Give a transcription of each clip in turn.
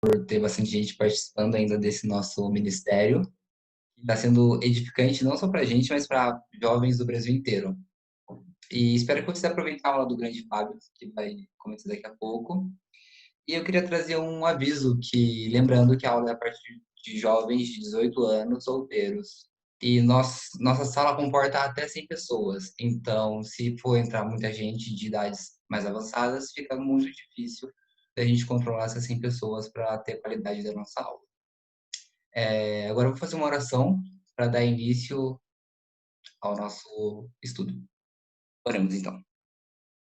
por ter bastante gente participando ainda desse nosso ministério. Está sendo edificante não só para a gente, mas para jovens do Brasil inteiro. E espero que você aproveite a aula do grande Fábio, que vai começar daqui a pouco. E eu queria trazer um aviso que, lembrando que a aula é a partir de jovens de 18 anos, solteiros. E nossa sala comporta até 100 pessoas. Então, se for entrar muita gente de idades mais avançadas, fica muito difícil da gente controlar essas 100 pessoas para ter a qualidade da nossa aula. Agora eu vou fazer uma oração para dar início ao nosso estudo. Oremos então.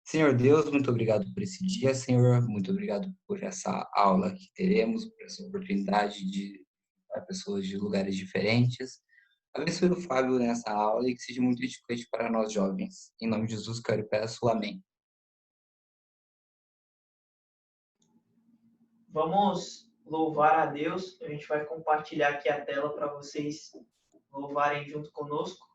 Senhor Deus, muito obrigado por esse dia, Senhor. Muito obrigado por essa aula que teremos, por essa oportunidade de para pessoas de lugares diferentes. Abençoe o Fábio nessa aula e que seja muito edificante para nós jovens. Em nome de Jesus, quero e peço. Amém. Vamos louvar a Deus. A gente vai compartilhar aqui a tela para vocês louvarem junto conosco.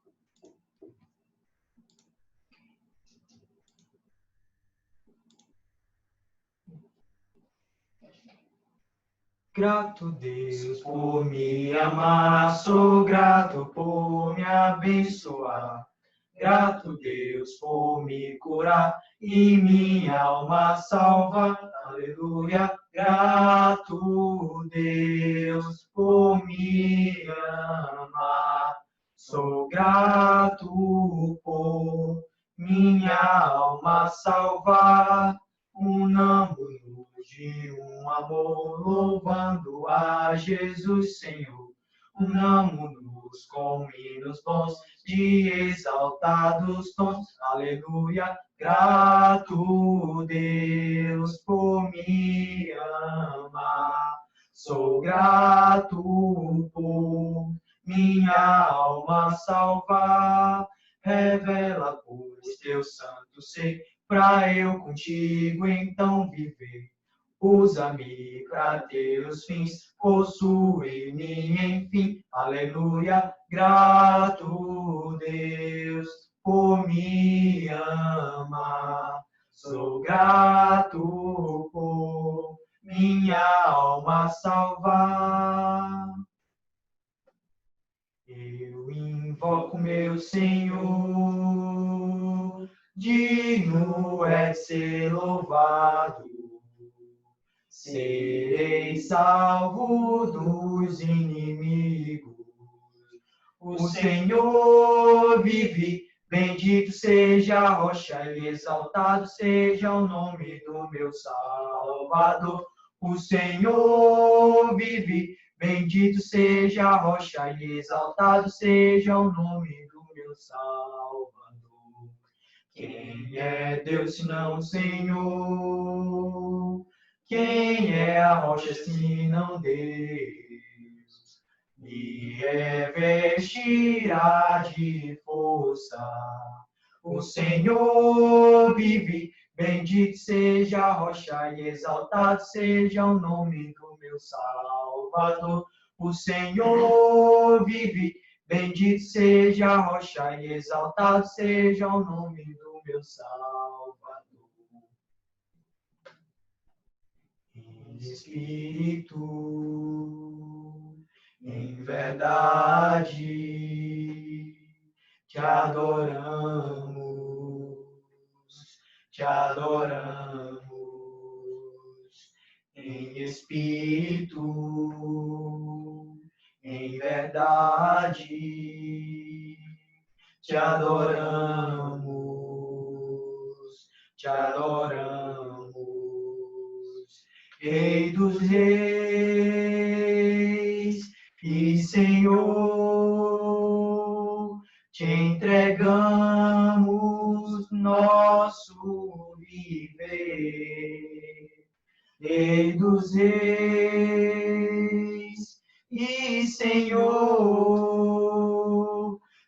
Grato Deus por me amar, sou grato por me abençoar. Grato Deus por me curar e minha alma salvar. Aleluia. Grato Deus por me amar. Sou grato por minha alma salvar. Unamo-nos de um amor, louvando a Jesus Senhor. Unamo-nos com hinos bons de exaltados tons. Aleluia. Grato Deus por me amar. Sou grato por minha alma salvar. Revela, pois, teu santo ser, pra eu contigo então viver. Usa-me para teus fins, possui-me enfim. Aleluia. Grato Deus por me amar. Sou grato por minha alma salvar. Eu invoco meu Senhor, digno é ser louvado. Serei salvo dos inimigos. O Senhor vive, bendito seja a rocha e exaltado seja o nome do meu Salvador. O Senhor vive, bendito seja a rocha e exaltado seja o nome do meu Salvador. Quem é Deus senão o Senhor? Quem é a rocha senão Deus? Me revestirá de força. O Senhor vive, bendito seja a rocha e exaltado seja o nome do meu Salvador. O Senhor vive, bendito seja a rocha e exaltado seja o nome do meu Salvador. Em espírito, em verdade, te adoramos, te adoramos. Em espírito, em verdade, te adoramos, te adoramos. Rei dos reis e Senhor, te entregamos nosso viver. Rei dos reis e Senhor,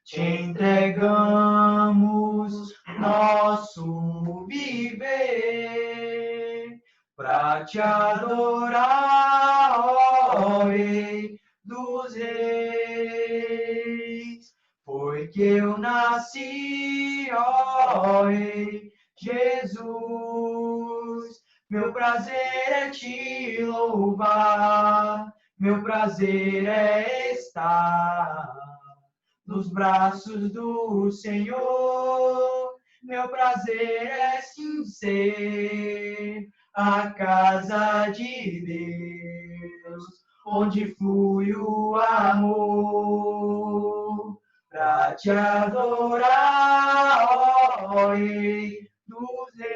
te entregamos nosso viver. Pra te adorar, ó Rei dos reis, foi que eu nasci, ó Rei Jesus. Meu prazer é te louvar, meu prazer é estar nos braços do Senhor. Meu prazer é sim ser a casa de Deus, onde flui o amor, pra te adorar, ó Rei dos Reis,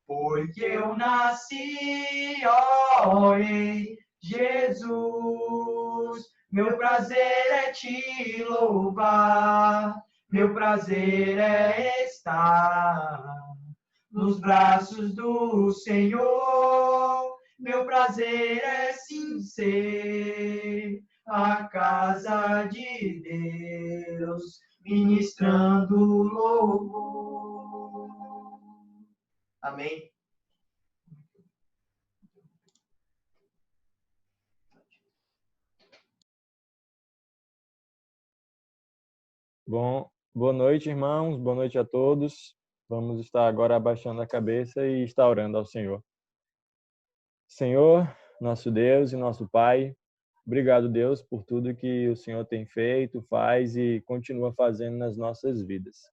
porque eu nasci, ó Rei Jesus. Meu prazer é te louvar, meu prazer é estar nos braços do Senhor. Meu prazer é sim ser a casa de Deus, ministrando louvor. Amém. Bom, boa noite, irmãos. Boa noite a todos. Vamos estar agora abaixando a cabeça e estar orando ao Senhor. Senhor, nosso Deus e nosso Pai, obrigado, Deus, por tudo que o Senhor tem feito, faz e continua fazendo nas nossas vidas.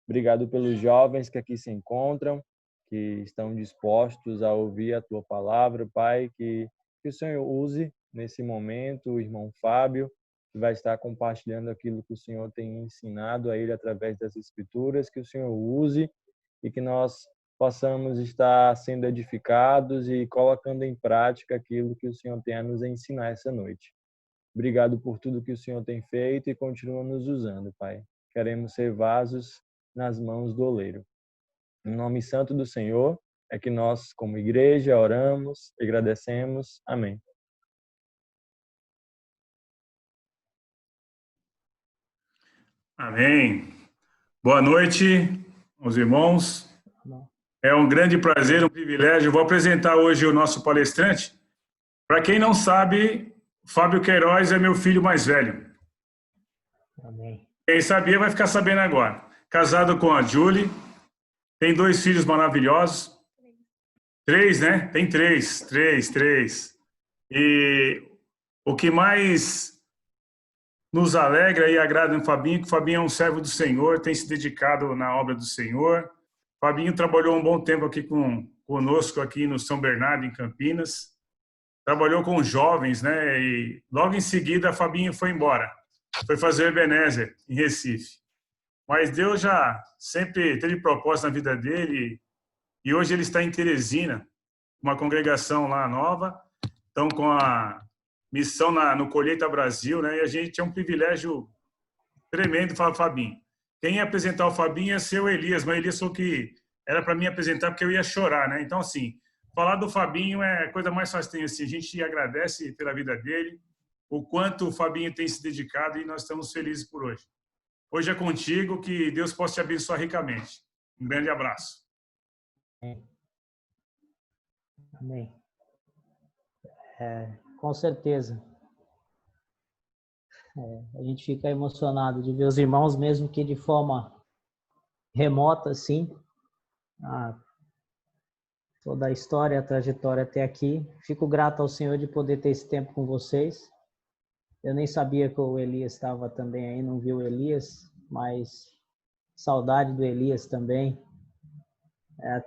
Obrigado pelos jovens que aqui se encontram, que estão dispostos a ouvir a Tua palavra, Pai, que o Senhor use nesse momento o irmão Fábio, que vai estar compartilhando aquilo que o Senhor tem ensinado a ele através das Escrituras, que o Senhor use e que nós possamos estar sendo edificados e colocando em prática aquilo que o Senhor tem a nos ensinar essa noite. Obrigado por tudo que o Senhor tem feito e continua nos usando, Pai. Queremos ser vasos nas mãos do oleiro. Em nome santo do Senhor, é que nós, como igreja, oramos e agradecemos. Amém. Amém. Boa noite, meus irmãos. É um grande prazer, um privilégio. Vou apresentar hoje o nosso palestrante. Para quem não sabe, Fábio Queiroz é meu filho mais velho. Amém. Quem sabia vai ficar sabendo agora. Casado com a Julie, tem 2 filhos maravilhosos. 3, né? Tem 3. E o que mais nos alegra e agrada no Fabinho, que o Fabinho é um servo do Senhor, tem se dedicado na obra do Senhor. O Fabinho trabalhou um bom tempo aqui conosco aqui no São Bernardo, em Campinas. Trabalhou com jovens, né? E logo em seguida, Fabinho foi embora. Foi fazer o Ebenezer, em Recife. Mas Deus já sempre teve propósito na vida dele. E hoje ele está em Teresina, uma congregação lá nova. Estão com a missão no Colheita Brasil, né? E a gente é um privilégio tremendo falar Fabinho. Quem ia apresentar o Fabinho ia ser o Elias, mas o Elias falou que era para mim apresentar porque eu ia chorar, né? Então, assim, falar do Fabinho é a coisa mais fácil que tem, assim. A gente agradece pela vida dele, o quanto o Fabinho tem se dedicado e nós estamos felizes por hoje. Hoje é contigo, que Deus possa te abençoar ricamente. Um grande abraço. Amém. Com certeza. A gente fica emocionado de ver os irmãos, mesmo que de forma remota, assim, toda a história, a trajetória até aqui. Fico grato ao Senhor de poder ter esse tempo com vocês. Eu nem sabia que o Elias estava também aí, não vi o Elias, mas saudade do Elias também.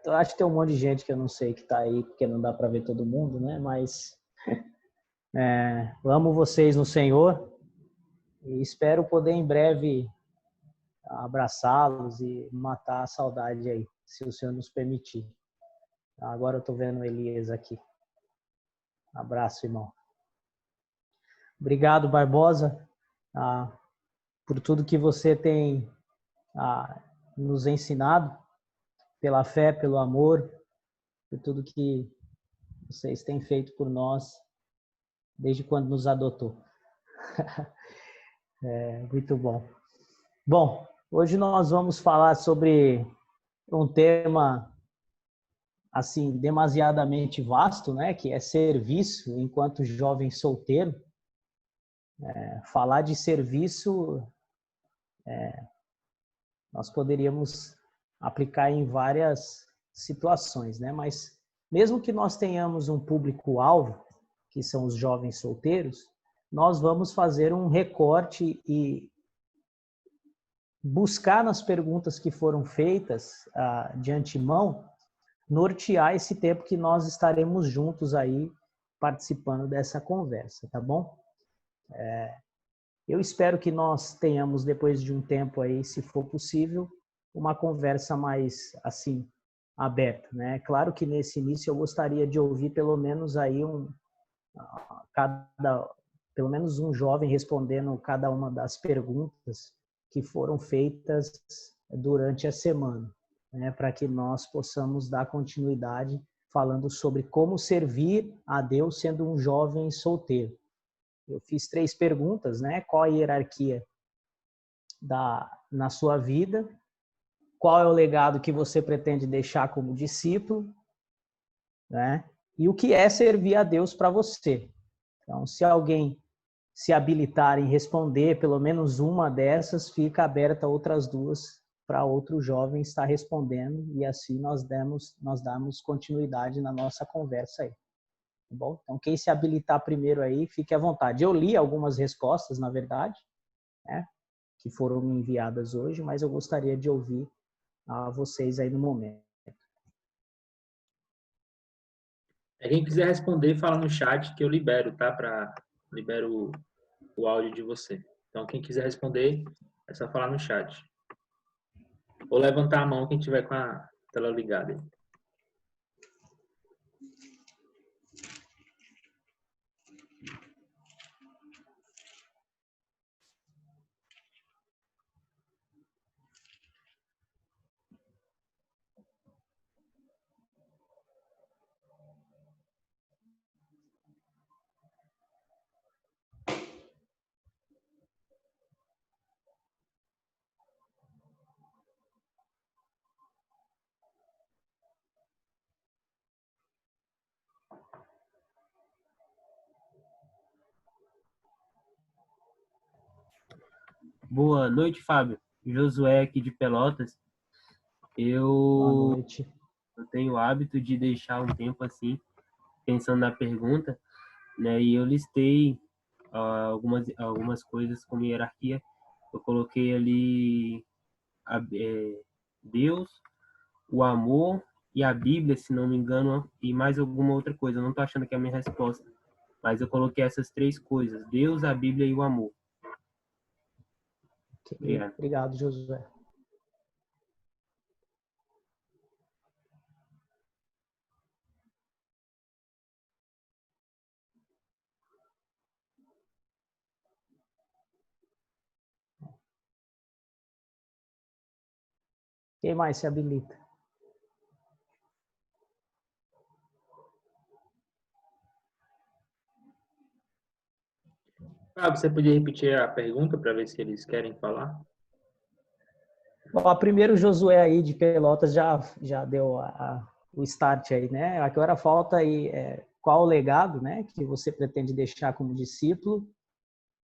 Acho que tem um monte de gente que eu não sei que está aí, porque não dá para ver todo mundo, né? Mas amo vocês no Senhor e espero poder em breve abraçá-los e matar a saudade aí, se o Senhor nos permitir. Agora eu estou vendo o Elias aqui. Abraço, irmão. Obrigado, Barbosa, por tudo que você tem nos ensinado, pela fé, pelo amor, por tudo que vocês têm feito por nós desde quando nos adotou. Muito bom. Bom, hoje nós vamos falar sobre um tema assim demasiadamente vasto, né? Que é serviço enquanto jovem solteiro. Falar de serviço, nós poderíamos aplicar em várias situações, né? Mas mesmo que nós tenhamos um público-alvo, que são os jovens solteiros, nós vamos fazer um recorte e buscar nas perguntas que foram feitas de antemão, nortear esse tempo que nós estaremos juntos aí participando dessa conversa, tá bom? Eu espero que nós tenhamos, depois de um tempo aí, se for possível, uma conversa mais, assim, aberta, né? Claro que nesse início eu gostaria de ouvir pelo menos aí pelo menos um jovem respondendo cada uma das perguntas que foram feitas durante a semana, né? Para que nós possamos dar continuidade falando sobre como servir a Deus sendo um jovem solteiro. Eu fiz 3 perguntas, né? Qual a hierarquia na sua vida? Qual é o legado que você pretende deixar como discípulo? Né? E o que é servir a Deus para você? Então, se alguém se habilitar em responder pelo menos uma dessas, fica aberta outras 2 para outro jovem estar respondendo, e assim nós damos continuidade na nossa conversa aí. Tá bom? Então, quem se habilitar primeiro aí, fique à vontade. Eu li algumas respostas, na verdade, né, que foram me enviadas hoje, mas eu gostaria de ouvir a vocês aí no momento. Quem quiser responder, fala no chat que eu libero, tá? Libero o áudio de você. Então, quem quiser responder, é só falar no chat. Ou levantar a mão quem tiver com a tela ligada. Boa noite, Fábio. Josué aqui de Pelotas. Boa noite. Eu tenho o hábito de deixar um tempo assim, pensando na pergunta, né? E eu listei algumas coisas como hierarquia. Eu coloquei ali Deus, o amor e a Bíblia, se não me engano, e mais alguma outra coisa. Eu não estou achando que é a minha resposta, mas eu coloquei essas 3 coisas: Deus, a Bíblia e o amor. Okay. Obrigado, Josué. Quem mais se habilita? Fábio, você podia repetir a pergunta para ver se eles querem falar? Bom, primeiro o Josué aí de Pelotas já deu o start aí, né? Agora falta aí qual o legado, né, que você pretende deixar como discípulo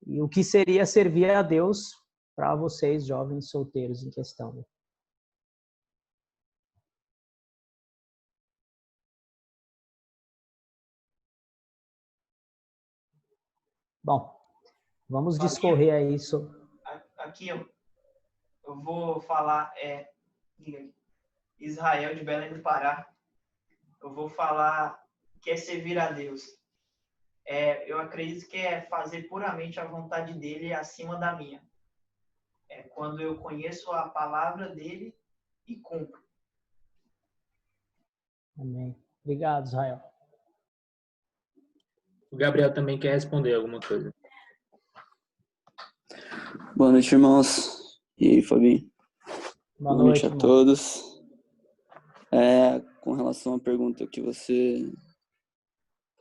e o que seria servir a Deus para vocês, jovens solteiros em questão. Né? Bom, vamos discorrer aí sobre... Aqui eu vou falar, Israel de Belém do Pará. Eu vou falar que é servir a Deus. Eu acredito que é fazer puramente a vontade dele acima da minha. É quando eu conheço a palavra dele e cumpro. Amém. Obrigado, Israel. O Gabriel também quer responder alguma coisa. Boa noite, irmãos. E aí, Fabinho? Boa noite a irmão. todos. Com relação à pergunta que você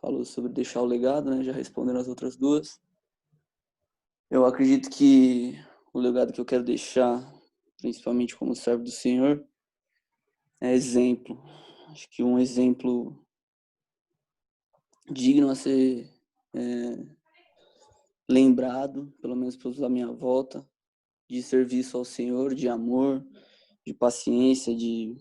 falou sobre deixar o legado, né? Já respondendo as outras 2. Eu acredito que o legado que eu quero deixar, principalmente como servo do Senhor, é exemplo. Acho que um exemplo digno a ser lembrado, pelo menos pelos à minha volta, de serviço ao Senhor, de amor, de paciência, de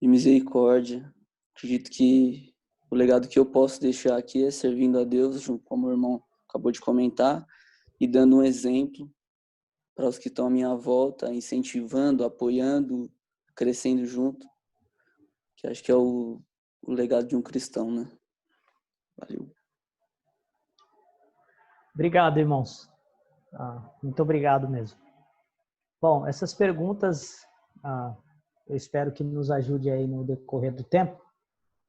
de misericórdia. Acredito que o legado que eu posso deixar aqui é servindo a Deus, junto com o meu irmão acabou de comentar, e dando um exemplo para os que estão à minha volta, incentivando, apoiando, crescendo junto, que acho que é o legado de um cristão, né? Valeu. Obrigado, irmãos. Muito obrigado mesmo. Bom, essas perguntas eu espero que nos ajude aí no decorrer do tempo,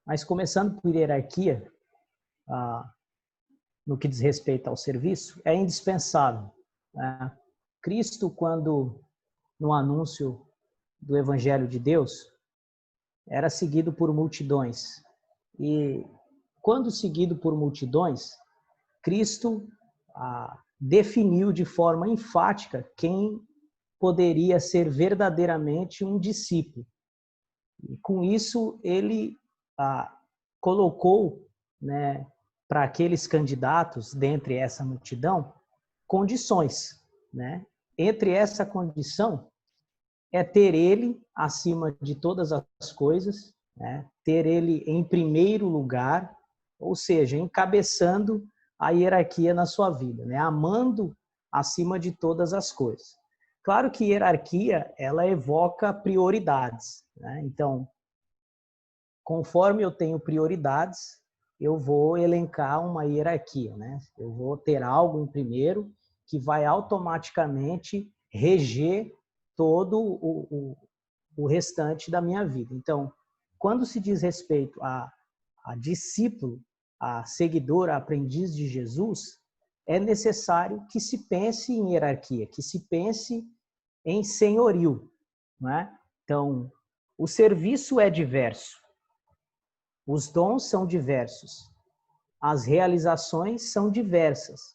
mas começando por hierarquia, no que diz respeito ao serviço, é indispensável, né? Cristo, quando no anúncio do Evangelho de Deus, era seguido por multidões. E quando seguido por multidões, Cristo definiu de forma enfática quem poderia ser verdadeiramente um discípulo. E com isso, ele colocou, né, para aqueles candidatos, dentre essa multidão, condições, né? Entre essa condição é ter ele acima de todas as coisas, né? Ter ele em primeiro lugar, ou seja, encabeçando a hierarquia na sua vida, né? Amando acima de todas as coisas. Claro que hierarquia, ela evoca prioridades, né? Então, conforme eu tenho prioridades, eu vou elencar uma hierarquia, né? Eu vou ter algo em primeiro que vai automaticamente reger todo o restante da minha vida. Então, quando se diz respeito a discípulo, a seguidor, a aprendiz de Jesus, é necessário que se pense em hierarquia, que se pense em senhorio, não é? Então, o serviço é diverso, os dons são diversos, as realizações são diversas,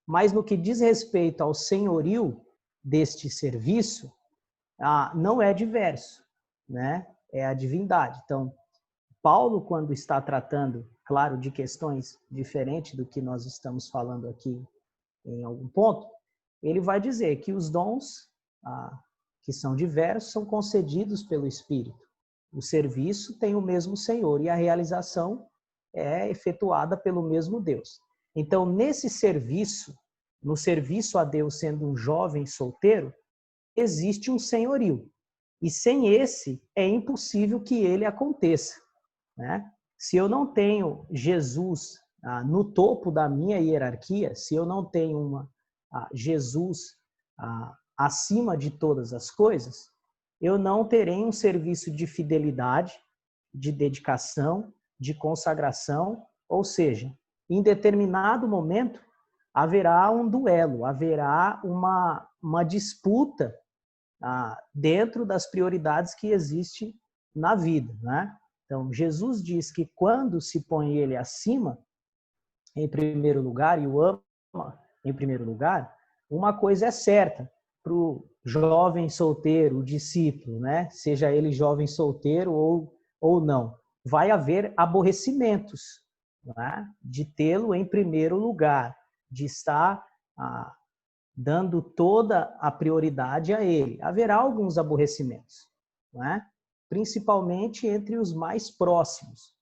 mas no que diz respeito ao senhorio deste serviço, não é diverso, né? É a divindade. Então, Paulo, quando está tratando, claro, de questões diferentes do que nós estamos falando aqui em algum ponto, ele vai dizer que os dons, que são diversos, são concedidos pelo Espírito. O serviço tem o mesmo Senhor e a realização é efetuada pelo mesmo Deus. Então, nesse serviço, no serviço a Deus sendo um jovem solteiro, existe um senhorio. E sem esse, é impossível que ele aconteça, né? Se eu não tenho Jesus no topo da minha hierarquia, se eu não tenho Jesus acima de todas as coisas, eu não terei um serviço de fidelidade, de dedicação, de consagração, ou seja, em determinado momento haverá um duelo, haverá uma disputa dentro das prioridades que existem na vida, né? Então, Jesus diz que quando se põe ele acima, em primeiro lugar, e o ama em primeiro lugar, uma coisa é certa para o jovem solteiro, o discípulo, né? Seja ele jovem solteiro ou não, vai haver aborrecimentos, né? De tê-lo em primeiro lugar, de estar dando toda a prioridade a ele. Haverá alguns aborrecimentos, né? Principalmente entre os mais próximos,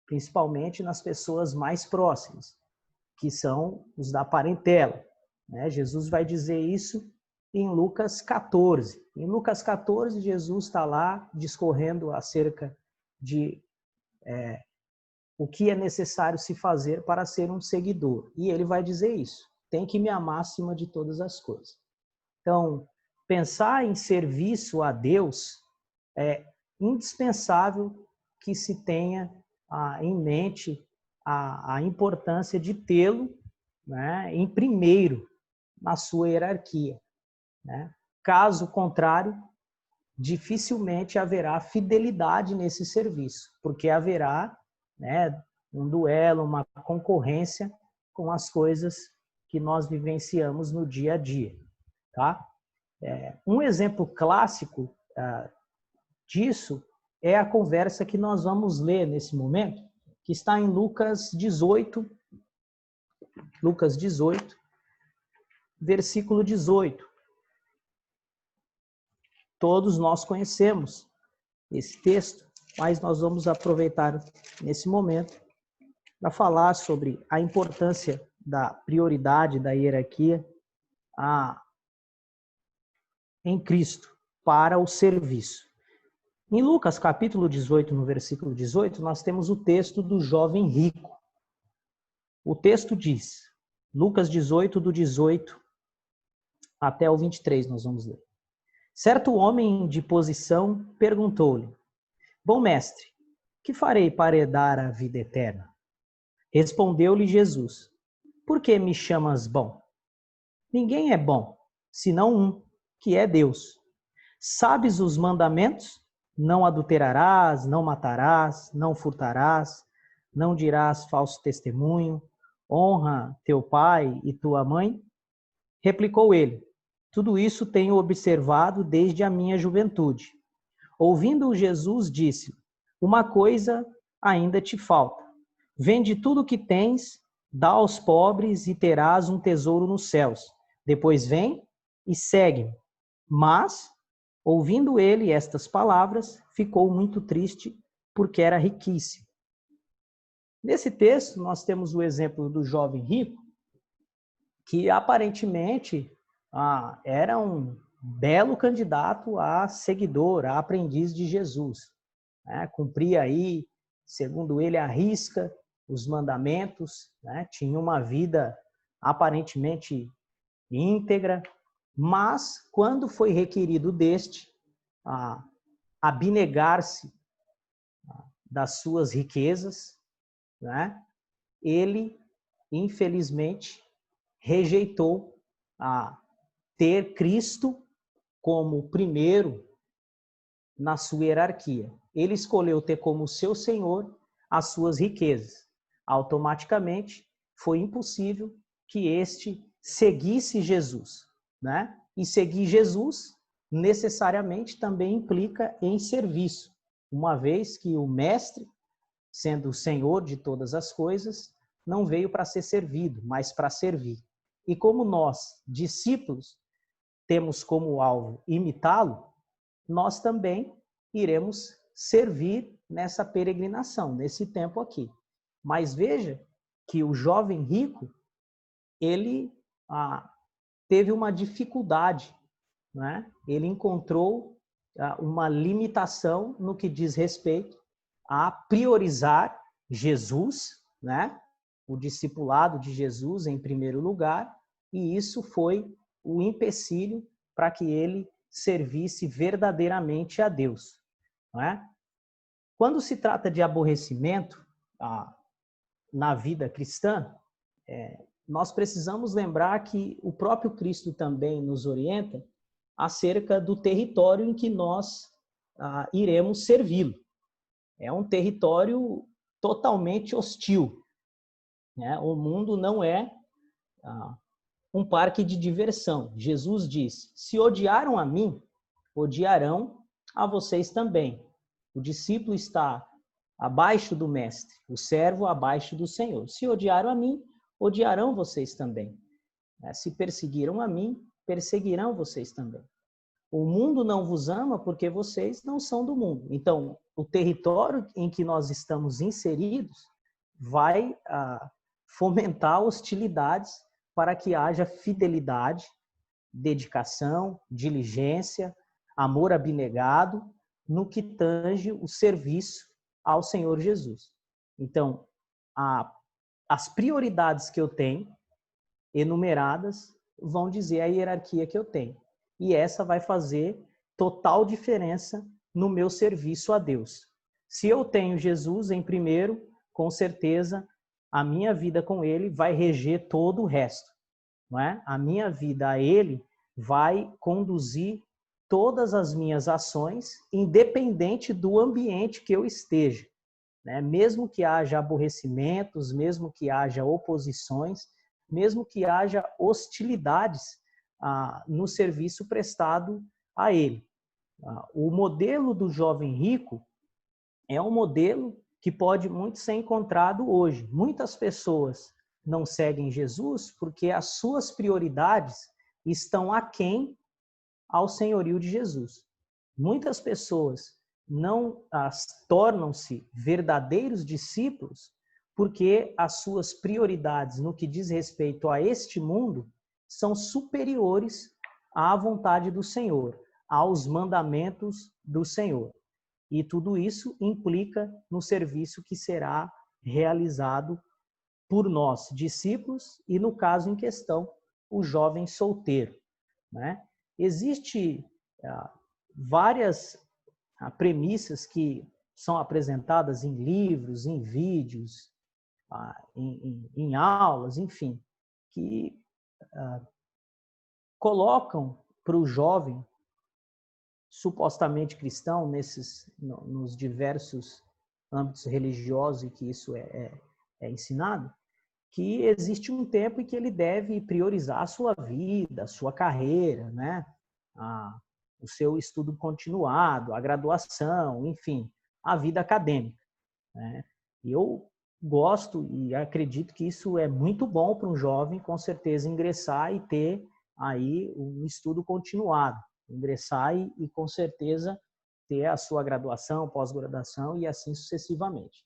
principalmente nas pessoas mais próximas, que são os da parentela, né? Jesus vai dizer isso em Lucas 14. Em Lucas 14, Jesus está lá discorrendo acerca de o que é necessário se fazer para ser um seguidor. E ele vai dizer isso: tem que me amar acima de todas as coisas. Então, pensar em serviço a Deus é indispensável que se tenha em mente a importância de tê-lo, né, em primeiro na sua hierarquia, né? Caso contrário, dificilmente haverá fidelidade nesse serviço, porque haverá, né, um duelo, uma concorrência com as coisas que nós vivenciamos no dia a dia, tá? Um exemplo clássico disso é a conversa que nós vamos ler nesse momento, que está em Lucas 18, versículo 18. Todos nós conhecemos esse texto, mas nós vamos aproveitar nesse momento para falar sobre a importância da prioridade da hierarquia em Cristo para o serviço. Em Lucas capítulo 18, no versículo 18, nós temos o texto do jovem rico. O texto diz, Lucas 18, do 18 até o 23, nós vamos ler. Certo homem de posição perguntou-lhe, bom mestre, que farei para herdar a vida eterna? Respondeu-lhe Jesus, por que me chamas bom? Ninguém é bom, senão um, que é Deus. Sabes os mandamentos? Não adulterarás, não matarás, não furtarás, não dirás falso testemunho, honra teu pai e tua mãe? Replicou ele, tudo isso tenho observado desde a minha juventude. Ouvindo Jesus, disse, uma coisa ainda te falta. Vende tudo o que tens, dá aos pobres e terás um tesouro nos céus. Depois vem e segue-me. Mas, ouvindo ele estas palavras, ficou muito triste porque era riquíssimo. Nesse texto, nós temos o exemplo do jovem rico, que aparentemente era um belo candidato a seguidor, a aprendiz de Jesus. Cumpria aí, segundo ele, à risca os mandamentos, tinha uma vida aparentemente íntegra, mas quando foi requerido deste abnegar-se das suas riquezas, ele, infelizmente, rejeitou ter Cristo como primeiro na sua hierarquia. Ele escolheu ter como seu Senhor as suas riquezas. Automaticamente, foi impossível que este seguisse Jesus, E seguir Jesus necessariamente também implica em serviço, uma vez que o mestre, sendo o Senhor de todas as coisas, não veio para ser servido, mas para servir. E como nós, discípulos, temos como alvo imitá-lo, nós também iremos servir nessa peregrinação, nesse tempo aqui. Mas veja que o jovem rico, ele teve uma dificuldade, Ele encontrou uma limitação no que diz respeito a priorizar Jesus, o discipulado de Jesus em primeiro lugar, e isso foi o empecilho para que ele servisse verdadeiramente a Deus. Quando se trata de aborrecimento na vida cristã, nós precisamos lembrar que o próprio Cristo também nos orienta acerca do território em que nós iremos servi-lo. É um território totalmente hostil. O mundo não é um parque de diversão. Jesus diz, se odiaram a mim, odiarão a vocês também. O discípulo está abaixo do mestre, o servo abaixo do Senhor. Se odiaram a mim, odiarão vocês também. Se perseguiram a mim, perseguirão vocês também. O mundo não vos ama porque vocês não são do mundo. Então, o território em que nós estamos inseridos vai fomentar hostilidades para que haja fidelidade, dedicação, diligência, amor abnegado no que tange o serviço ao Senhor Jesus. Então, as prioridades que eu tenho, enumeradas, vão dizer a hierarquia que eu tenho. E essa vai fazer total diferença no meu serviço a Deus. Se eu tenho Jesus em primeiro, com certeza a minha vida com Ele vai reger todo o resto. A minha vida a Ele vai conduzir todas as minhas ações, independente do ambiente que eu esteja. Mesmo que haja aborrecimentos, mesmo que haja oposições, mesmo que haja hostilidades no serviço prestado a Ele. O modelo do jovem rico é um modelo que pode muito ser encontrado hoje. Muitas pessoas não seguem Jesus porque as suas prioridades estão aquém ao senhorio de Jesus. Muitas pessoas não tornam-se verdadeiros discípulos porque as suas prioridades no que diz respeito a este mundo são superiores à vontade do Senhor, aos mandamentos do Senhor. E tudo isso implica no serviço que será realizado por nós, discípulos, e no caso em questão, o jovem solteiro, né? Existem várias premissas que são apresentadas em livros, em vídeos, em aulas, enfim, que colocam para o jovem supostamente cristão nos diversos âmbitos religiosos em que isso é ensinado, que existe um tempo em que ele deve priorizar a sua vida, a sua carreira, né? O seu estudo continuado, a graduação, enfim, a vida acadêmica, né? E eu gosto e acredito que isso é muito bom para um jovem, com certeza, ingressar e ter aí um estudo continuado, ingressar e com certeza ter a sua graduação, pós-graduação e assim sucessivamente.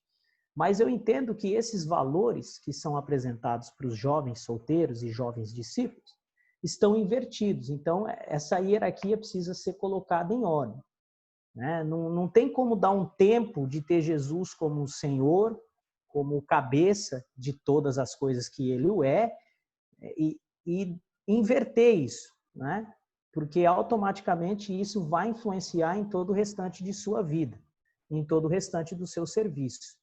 Mas eu entendo que esses valores que são apresentados para os jovens solteiros e jovens discípulos estão invertidos. Então, essa hierarquia precisa ser colocada em ordem, né? Não tem como dar um tempo de ter Jesus como Senhor, como cabeça de todas as coisas que ele é, e inverter isso, né? Porque automaticamente isso vai influenciar em todo o restante de sua vida, em todo o restante do seu serviço.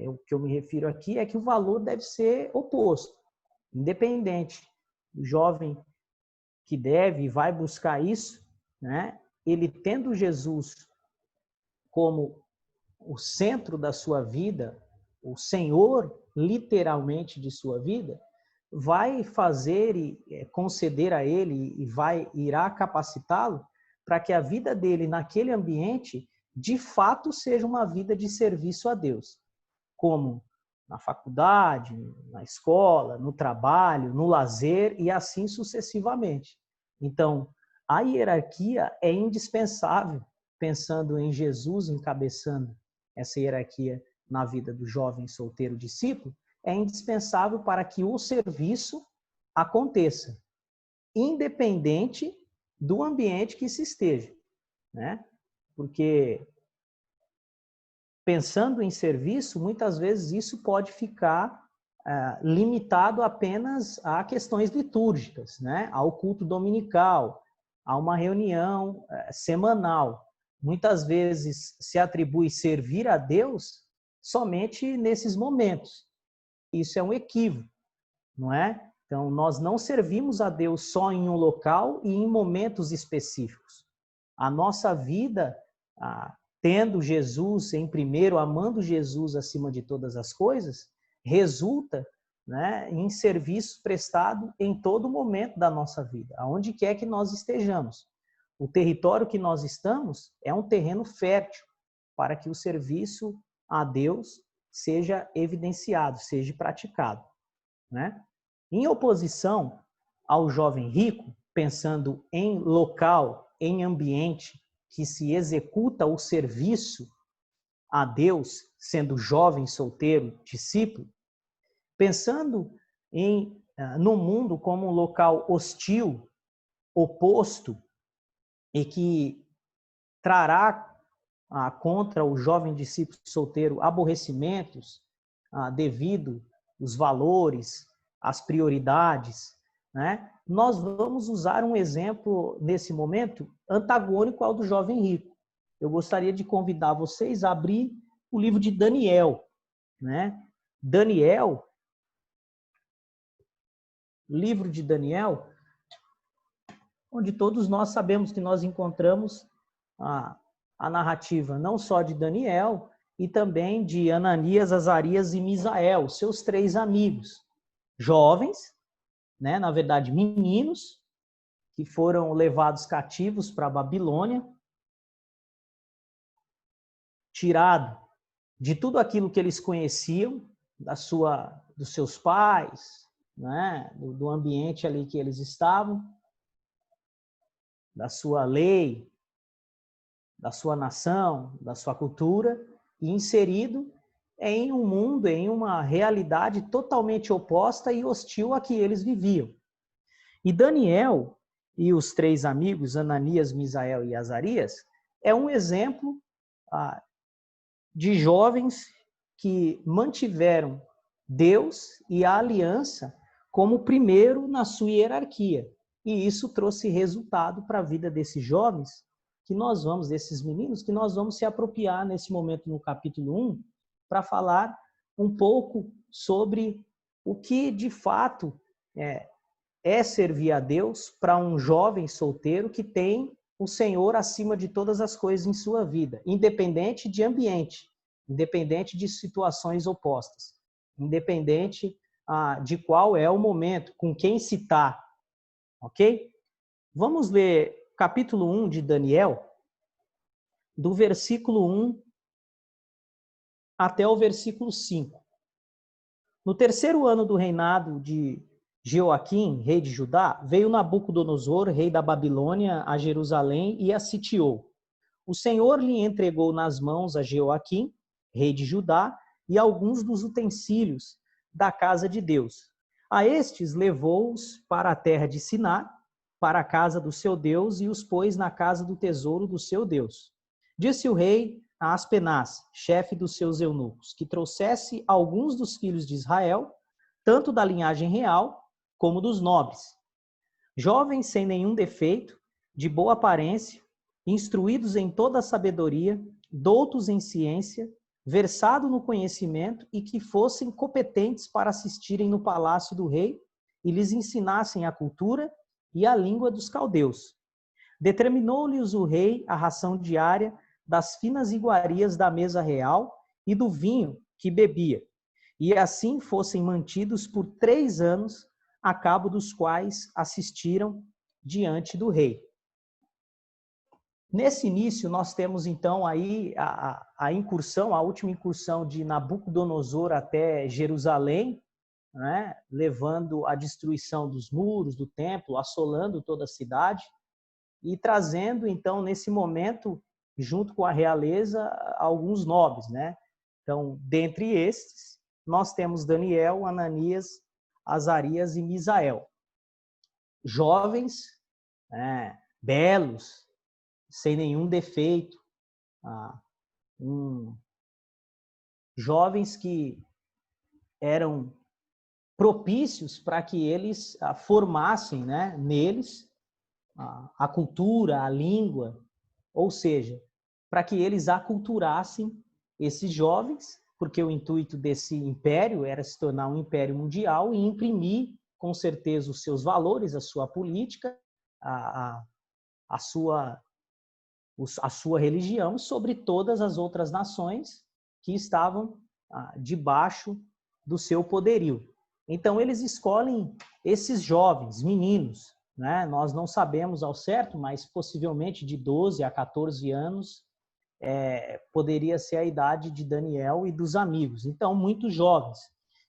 O que eu me refiro aqui é que o valor deve ser oposto, independente. O jovem que deve e vai buscar isso, né? Ele tendo Jesus como o centro da sua vida, o Senhor literalmente de sua vida, vai fazer e conceder a ele e irá capacitá-lo para que a vida dele naquele ambiente de fato seja uma vida de serviço a Deus, como na faculdade, na escola, no trabalho, no lazer e assim sucessivamente. Então, a hierarquia é indispensável, pensando em Jesus encabeçando essa hierarquia na vida do jovem solteiro discípulo, é indispensável para que o serviço aconteça, independente do ambiente que se esteja, né? Porque pensando em serviço, muitas vezes isso pode ficar limitado apenas a questões litúrgicas, né? Ao culto dominical, a uma reunião semanal. Muitas vezes se atribui servir a Deus somente nesses momentos. Isso é um equívoco, não é? Então, nós não servimos a Deus só em um local e em momentos específicos. A nossa vida, tendo Jesus em primeiro, amando Jesus acima de todas as coisas, resulta, né, em serviço prestado em todo momento da nossa vida, aonde quer que nós estejamos. O território que nós estamos é um terreno fértil para que o serviço a Deus seja evidenciado, seja praticado, né? Em oposição ao jovem rico, pensando em local, em ambiente que se executa o serviço a Deus, sendo jovem, solteiro, discípulo, pensando no mundo como um local hostil, oposto, e que trará contra o jovem discípulo solteiro aborrecimentos devido aos valores, às prioridades, né? Nós vamos usar um exemplo nesse momento antagônico ao do jovem rico. Eu gostaria de convidar vocês a abrir o livro de Daniel, né? Daniel, livro de Daniel, onde todos nós sabemos que nós encontramos a narrativa não só de Daniel, e também de Ananias, Azarias e Misael, seus 3 amigos, jovens, né, na verdade meninos, que foram levados cativos para a Babilônia, tirado de tudo aquilo que eles conheciam, dos seus pais, né, do ambiente ali que eles estavam, da sua lei, da sua nação, da sua cultura, e inserido em um mundo, em uma realidade totalmente oposta e hostil a que eles viviam. E Daniel e os 3 amigos, Ananias, Misael e Azarias, é um exemplo de jovens que mantiveram Deus e a aliança como primeiro na sua hierarquia. E isso trouxe resultado para a vida desses jovens, desses meninos, que nós vamos se apropriar nesse momento no capítulo 1, para falar um pouco sobre o que de fato é servir a Deus para um jovem solteiro que tem o Senhor acima de todas as coisas em sua vida, independente de ambiente, independente de situações opostas, independente de qual é o momento, com quem se está, ok? Vamos ler capítulo 1 de Daniel, do versículo 1 até o versículo 5. No 3º ano do reinado de Jeoaquim, rei de Judá, veio Nabucodonosor, rei da Babilônia, a Jerusalém e a sitiou. O Senhor lhe entregou nas mãos a Jeoaquim, rei de Judá, e alguns dos utensílios da casa de Deus. A estes levou-os para a terra de Siná, para a casa do seu Deus, e os pôs na casa do tesouro do seu Deus. Disse o rei a Aspenaz, chefe dos seus eunucos, que trouxesse alguns dos filhos de Israel, tanto da linhagem real como dos nobres, jovens sem nenhum defeito, de boa aparência, instruídos em toda a sabedoria, doutos em ciência, versados no conhecimento e que fossem competentes para assistirem no palácio do rei e lhes ensinassem a cultura e a língua dos caldeus. Determinou-lhes o rei a ração diária das finas iguarias da mesa real e do vinho que bebia, e assim fossem mantidos por 3 anos, a cabo dos quais assistiram diante do rei. Nesse início, nós temos então aí a incursão, a última incursão de Nabucodonosor até Jerusalém, né, levando a destruição dos muros do templo, assolando toda a cidade e trazendo então nesse momento, junto com a realeza, alguns nobres, né? Então, dentre estes, nós temos Daniel, Ananias, Azarias e Misael. Jovens, belos, sem nenhum defeito. Jovens que eram propícios para que eles formassem, né, neles a cultura, a língua, ou seja, para que eles aculturassem esses jovens, porque o intuito desse império era se tornar um império mundial e imprimir, com certeza, os seus valores, a sua política, a sua religião sobre todas as outras nações que estavam debaixo do seu poderio. Então, eles escolhem esses jovens, meninos, né? Nós não sabemos ao certo, mas possivelmente de 12 a 14 anos, poderia ser a idade de Daniel e dos amigos. Então, muito jovens.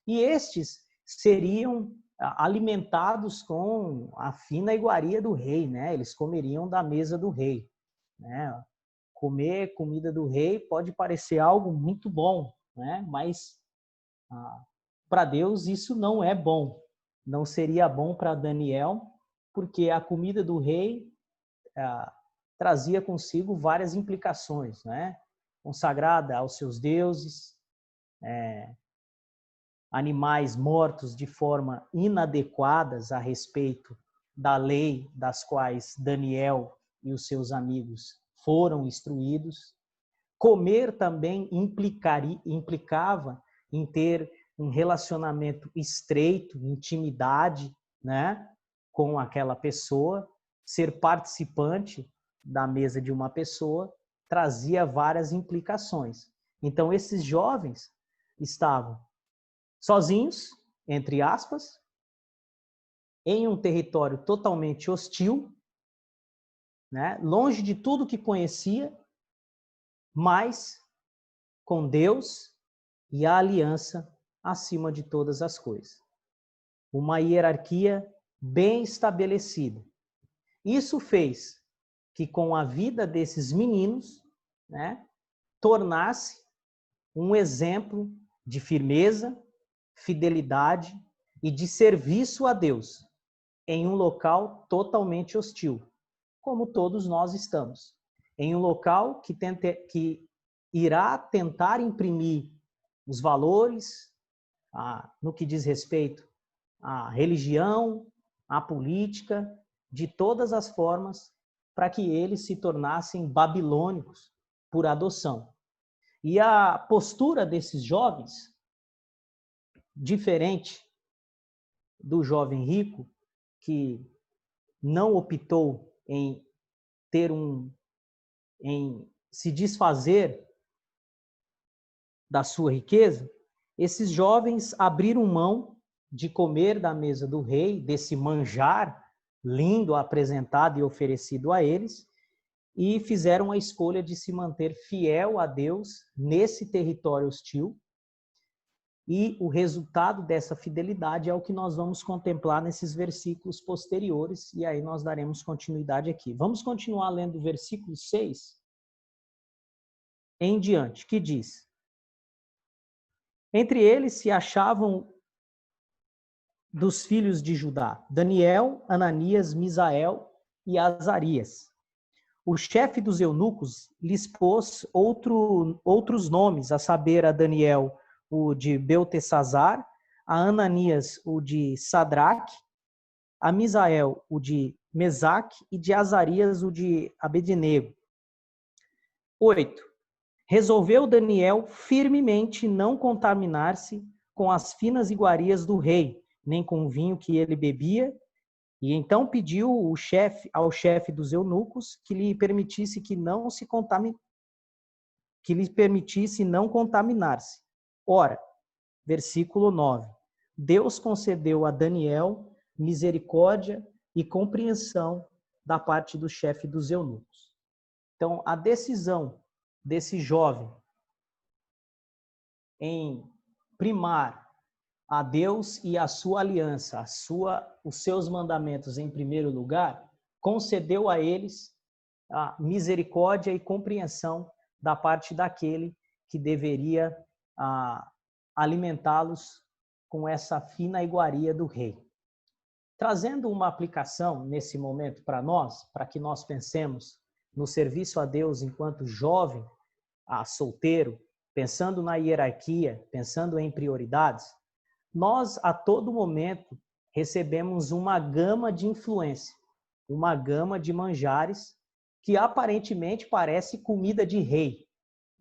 E estes seriam alimentados com a fina iguaria do rei, né? Eles comeriam da mesa do rei, né? Comer comida do rei pode parecer algo muito bom, né? Mas para Deus isso não é bom. Não seria bom para Daniel, porque a comida do rei trazia consigo várias implicações, né? Consagrada aos seus deuses, animais mortos de forma inadequadas a respeito da lei das quais Daniel e os seus amigos foram instruídos. Comer também implicava em ter um relacionamento estreito, intimidade, né, com aquela pessoa. Ser participante da mesa de uma pessoa trazia várias implicações. Então, esses jovens estavam sozinhos, entre aspas, em um território totalmente hostil, né? Longe de tudo que conhecia, mas com Deus e a aliança acima de todas as coisas. Uma hierarquia bem estabelecida. Isso fez que com a vida desses meninos, né, tornasse um exemplo de firmeza, fidelidade e de serviço a Deus em um local totalmente hostil, como todos nós estamos. Em um local que irá tentar imprimir os valores no que diz respeito à religião, à política, de todas as formas, para que eles se tornassem babilônicos por adoção. E a postura desses jovens, diferente do jovem rico, que não optou em se desfazer da sua riqueza, esses jovens abriram mão de comer da mesa do rei, desse manjar lindo apresentado e oferecido a eles, e fizeram a escolha de se manter fiel a Deus nesse território hostil. E o resultado dessa fidelidade é o que nós vamos contemplar nesses versículos posteriores, e aí nós daremos continuidade aqui. Vamos continuar lendo o versículo 6 em diante, que diz: Entre eles se achavam dos filhos de Judá, Daniel, Ananias, Misael e Azarias. O chefe dos eunucos lhes pôs outros nomes, a saber, a Daniel, o de Beltesazar, a Ananias, o de Sadraque, a Misael, o de Mesaque, e de Azarias, o de Abednego. 8. Resolveu Daniel firmemente não contaminar-se com as finas iguarias do rei, nem com o vinho que ele bebia, e então pediu ao chefe dos eunucos que lhe permitisse não contaminar-se. Ora, versículo 9. Deus concedeu a Daniel misericórdia e compreensão da parte do chefe dos eunucos. Então, a decisão desse jovem em primar a Deus e a sua aliança, os seus mandamentos em primeiro lugar, concedeu a eles a misericórdia e compreensão da parte daquele que deveria alimentá-los com essa fina iguaria do rei. Trazendo uma aplicação nesse momento para nós, para que nós pensemos no serviço a Deus enquanto jovem, solteiro, pensando na hierarquia, pensando em prioridades, nós a todo momento recebemos uma gama de influência, uma gama de manjares que aparentemente parece comida de rei,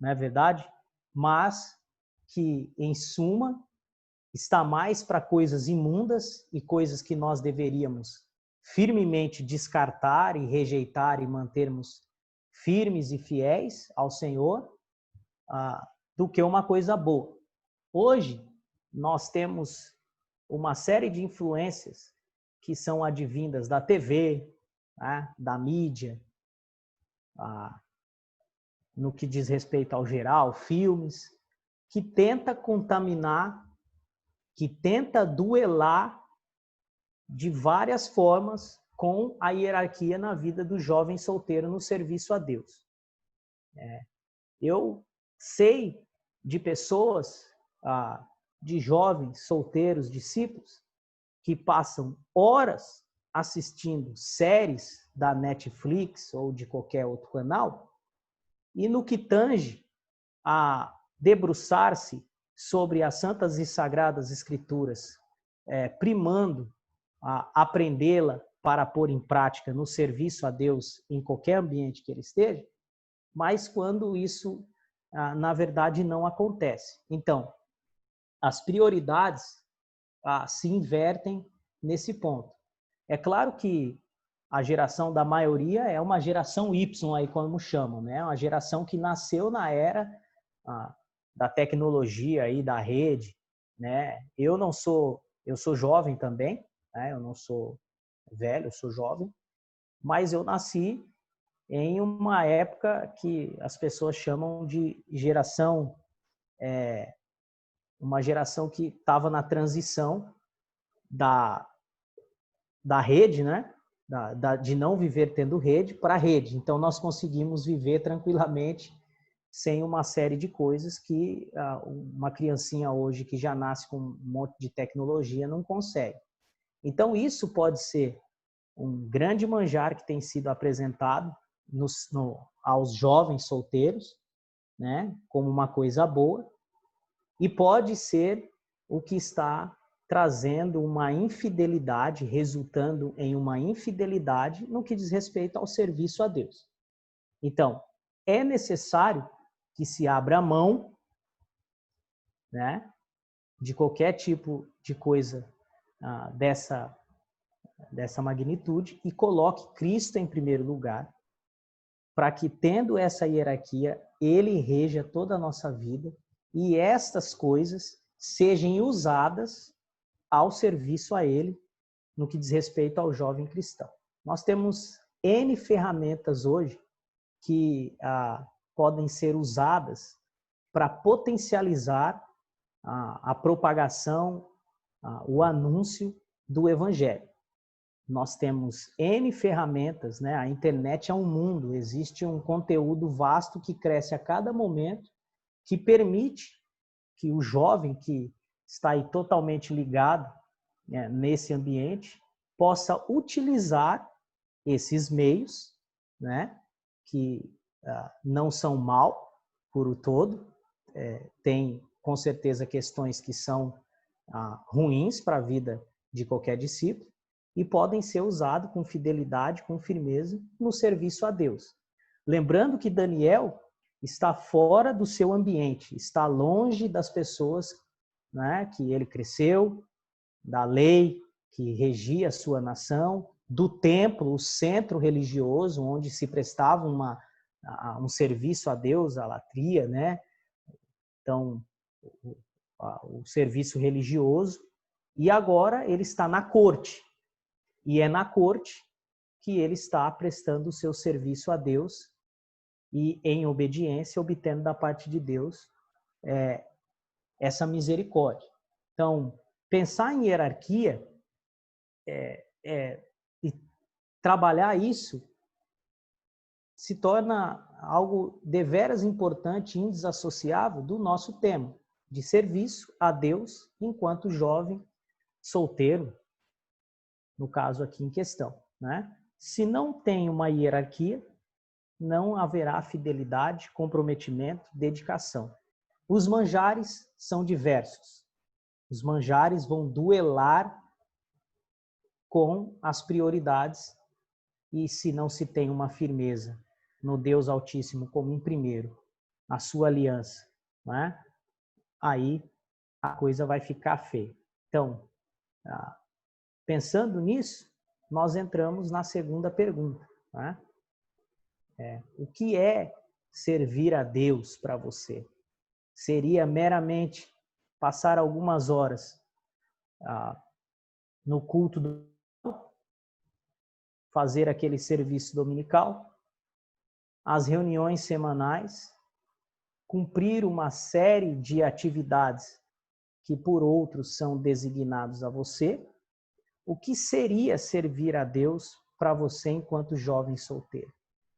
não é verdade? Mas que, em suma, está mais para coisas imundas e coisas que nós deveríamos firmemente descartar e rejeitar e mantermos firmes e fiéis ao Senhor, do que uma coisa boa. Hoje, nós temos uma série de influências que são advindas da TV, da mídia, no que diz respeito ao geral, filmes, que tenta contaminar, que tenta duelar de várias formas com a hierarquia na vida do jovem solteiro no serviço a Deus. Eu sei de pessoas, de jovens solteiros, discípulos, que passam horas assistindo séries da Netflix ou de qualquer outro canal, e no que tange a debruçar-se sobre as santas e sagradas escrituras, primando a aprendê-la para pôr em prática no serviço a Deus em qualquer ambiente que ele esteja, mas quando isso, na verdade, não acontece. Então, as prioridades se invertem nesse ponto. É claro que a geração da maioria é uma geração Y, aí como chamam, né? Uma geração que nasceu na era da tecnologia aí, da rede, né? Eu sou jovem também, né? Eu não sou velho, eu sou jovem, mas eu nasci em uma época que as pessoas chamam de geração, uma geração que estava na transição da rede, né? de não viver tendo rede para a rede. Então, nós conseguimos viver tranquilamente sem uma série de coisas que uma criancinha hoje que já nasce com um monte de tecnologia não consegue. Então, isso pode ser um grande manjar que tem sido apresentado aos jovens solteiros, né, como uma coisa boa, e pode ser o que está trazendo uma infidelidade, resultando em uma infidelidade no que diz respeito ao serviço a Deus. Então, é necessário que se abra mão, né, de qualquer tipo de coisa dessa magnitude e coloque Cristo em primeiro lugar, para que, tendo essa hierarquia, ele reja toda a nossa vida e estas coisas sejam usadas ao serviço a ele, no que diz respeito ao jovem cristão. Nós temos N ferramentas hoje que podem ser usadas para potencializar a propagação, o anúncio do evangelho. Nós temos N ferramentas, né? A internet é um mundo, existe um conteúdo vasto que cresce a cada momento, que permite que o jovem que está aí totalmente ligado, né, nesse ambiente, possa utilizar esses meios, né, que não são mal por o todo, tem com certeza questões que são ruins para a vida de qualquer discípulo, e podem ser usados com fidelidade, com firmeza, no serviço a Deus. Lembrando que Daniel está fora do seu ambiente, está longe das pessoas, né, que ele cresceu, da lei que regia a sua nação, do templo, o centro religioso, onde se prestava um serviço a Deus, a latria, né? Então, o serviço religioso. E agora ele está na corte. E é na corte que ele está prestando o seu serviço a Deus e, em obediência, obtendo da parte de Deus essa misericórdia. Então, pensar em hierarquia e trabalhar isso se torna algo deveras importante e indissociável do nosso tema de serviço a Deus enquanto jovem solteiro, no caso aqui em questão, né? Se não tem uma hierarquia, não haverá fidelidade, comprometimento, dedicação. Os manjares são diversos. Os manjares vão duelar com as prioridades e se não se tem uma firmeza no Deus Altíssimo como em primeiro, a sua aliança, né? Aí a coisa vai ficar feia. Então, pensando nisso, nós entramos na segunda pergunta, né? O que é servir a Deus para você? Seria meramente passar algumas horas no culto fazer aquele serviço dominical, as reuniões semanais, cumprir uma série de atividades que por outros são designados a você? O que seria servir a Deus para você enquanto jovem solteiro,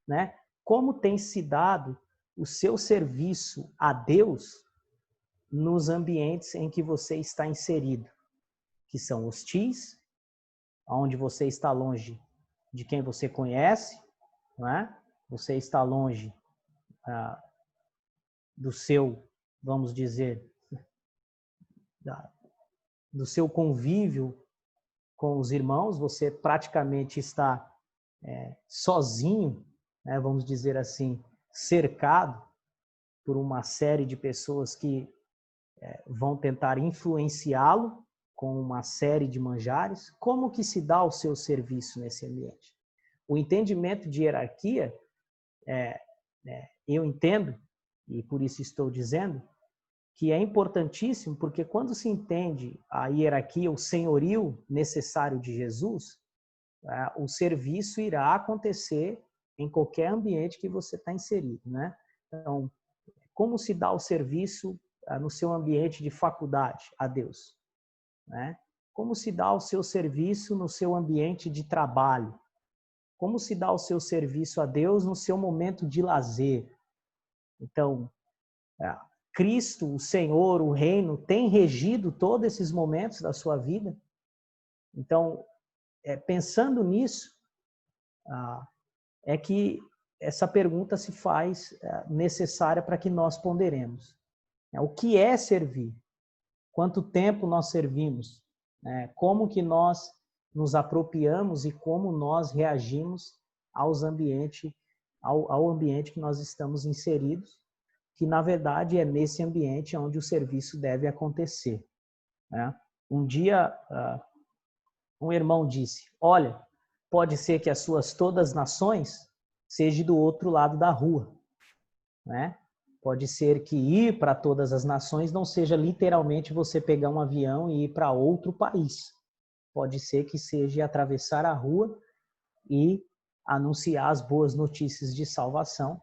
né? Como tem se dado o seu serviço a Deus nos ambientes em que você está inserido, que são hostis, onde você está longe de quem você conhece, não é? Você está longe do seu, vamos dizer, do seu convívio com os irmãos, você praticamente está sozinho, né, vamos dizer assim, cercado por uma série de pessoas que vão tentar influenciá-lo com uma série de manjares. Como que se dá o seu serviço nesse ambiente? O entendimento de hierarquia, eu entendo, e por isso estou dizendo, que é importantíssimo, porque quando se entende a hierarquia, o senhorio necessário de Jesus, o serviço irá acontecer em qualquer ambiente que você está inserido, né? Então, como se dá o serviço no seu ambiente de faculdade a Deus, né? Como se dá o seu serviço no seu ambiente de trabalho Como se dá o seu serviço a Deus no seu momento de lazer? Então, Cristo, o Senhor, o Reino, tem regido todos esses momentos da sua vida? Então, pensando nisso, é que essa pergunta se faz necessária para que nós ponderemos. O que é servir? Quanto tempo nós servimos? Como que nós nos apropriamos e como nós reagimos ao ambiente que nós estamos inseridos, que na verdade é nesse ambiente onde o serviço deve acontecer. Um dia, um irmão disse: olha, pode ser que as suas todas nações seja do outro lado da rua, né? Pode ser que ir para todas as nações não seja literalmente você pegar um avião e ir para outro país. Pode ser que seja atravessar a rua e anunciar as boas notícias de salvação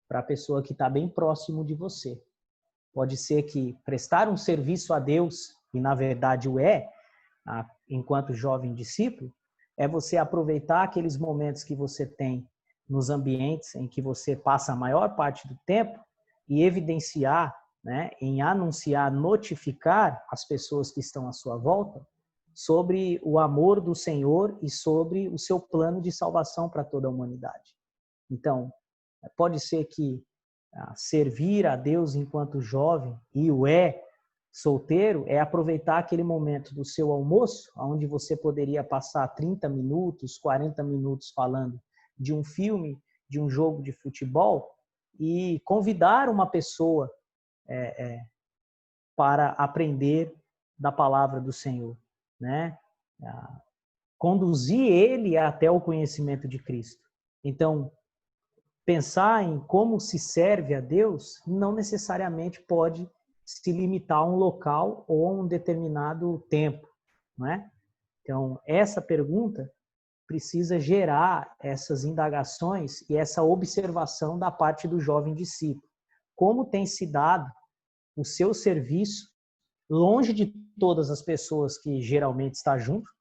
para a pessoa que está bem próximo de você. Pode ser que prestar um serviço a Deus, e na verdade o enquanto jovem discípulo, é você aproveitar aqueles momentos que você tem nos ambientes em que você passa a maior parte do tempo e evidenciar, em anunciar, notificar as pessoas que estão à sua volta sobre o amor do Senhor e sobre o seu plano de salvação para toda a humanidade. Então, pode ser que servir a Deus enquanto jovem e solteiro é aproveitar aquele momento do seu almoço, onde você poderia passar 30 minutos, 40 minutos falando de um filme, de um jogo de futebol, e convidar uma pessoa para aprender da palavra do Senhor, conduzir ele até o conhecimento de Cristo. Então, pensar em como se serve a Deus não necessariamente pode se limitar a um local ou a um determinado tempo, não é? Então, essa pergunta precisa gerar essas indagações e essa observação da parte do jovem discípulo. Como tem se dado o seu serviço longe de todas as pessoas que geralmente está junto,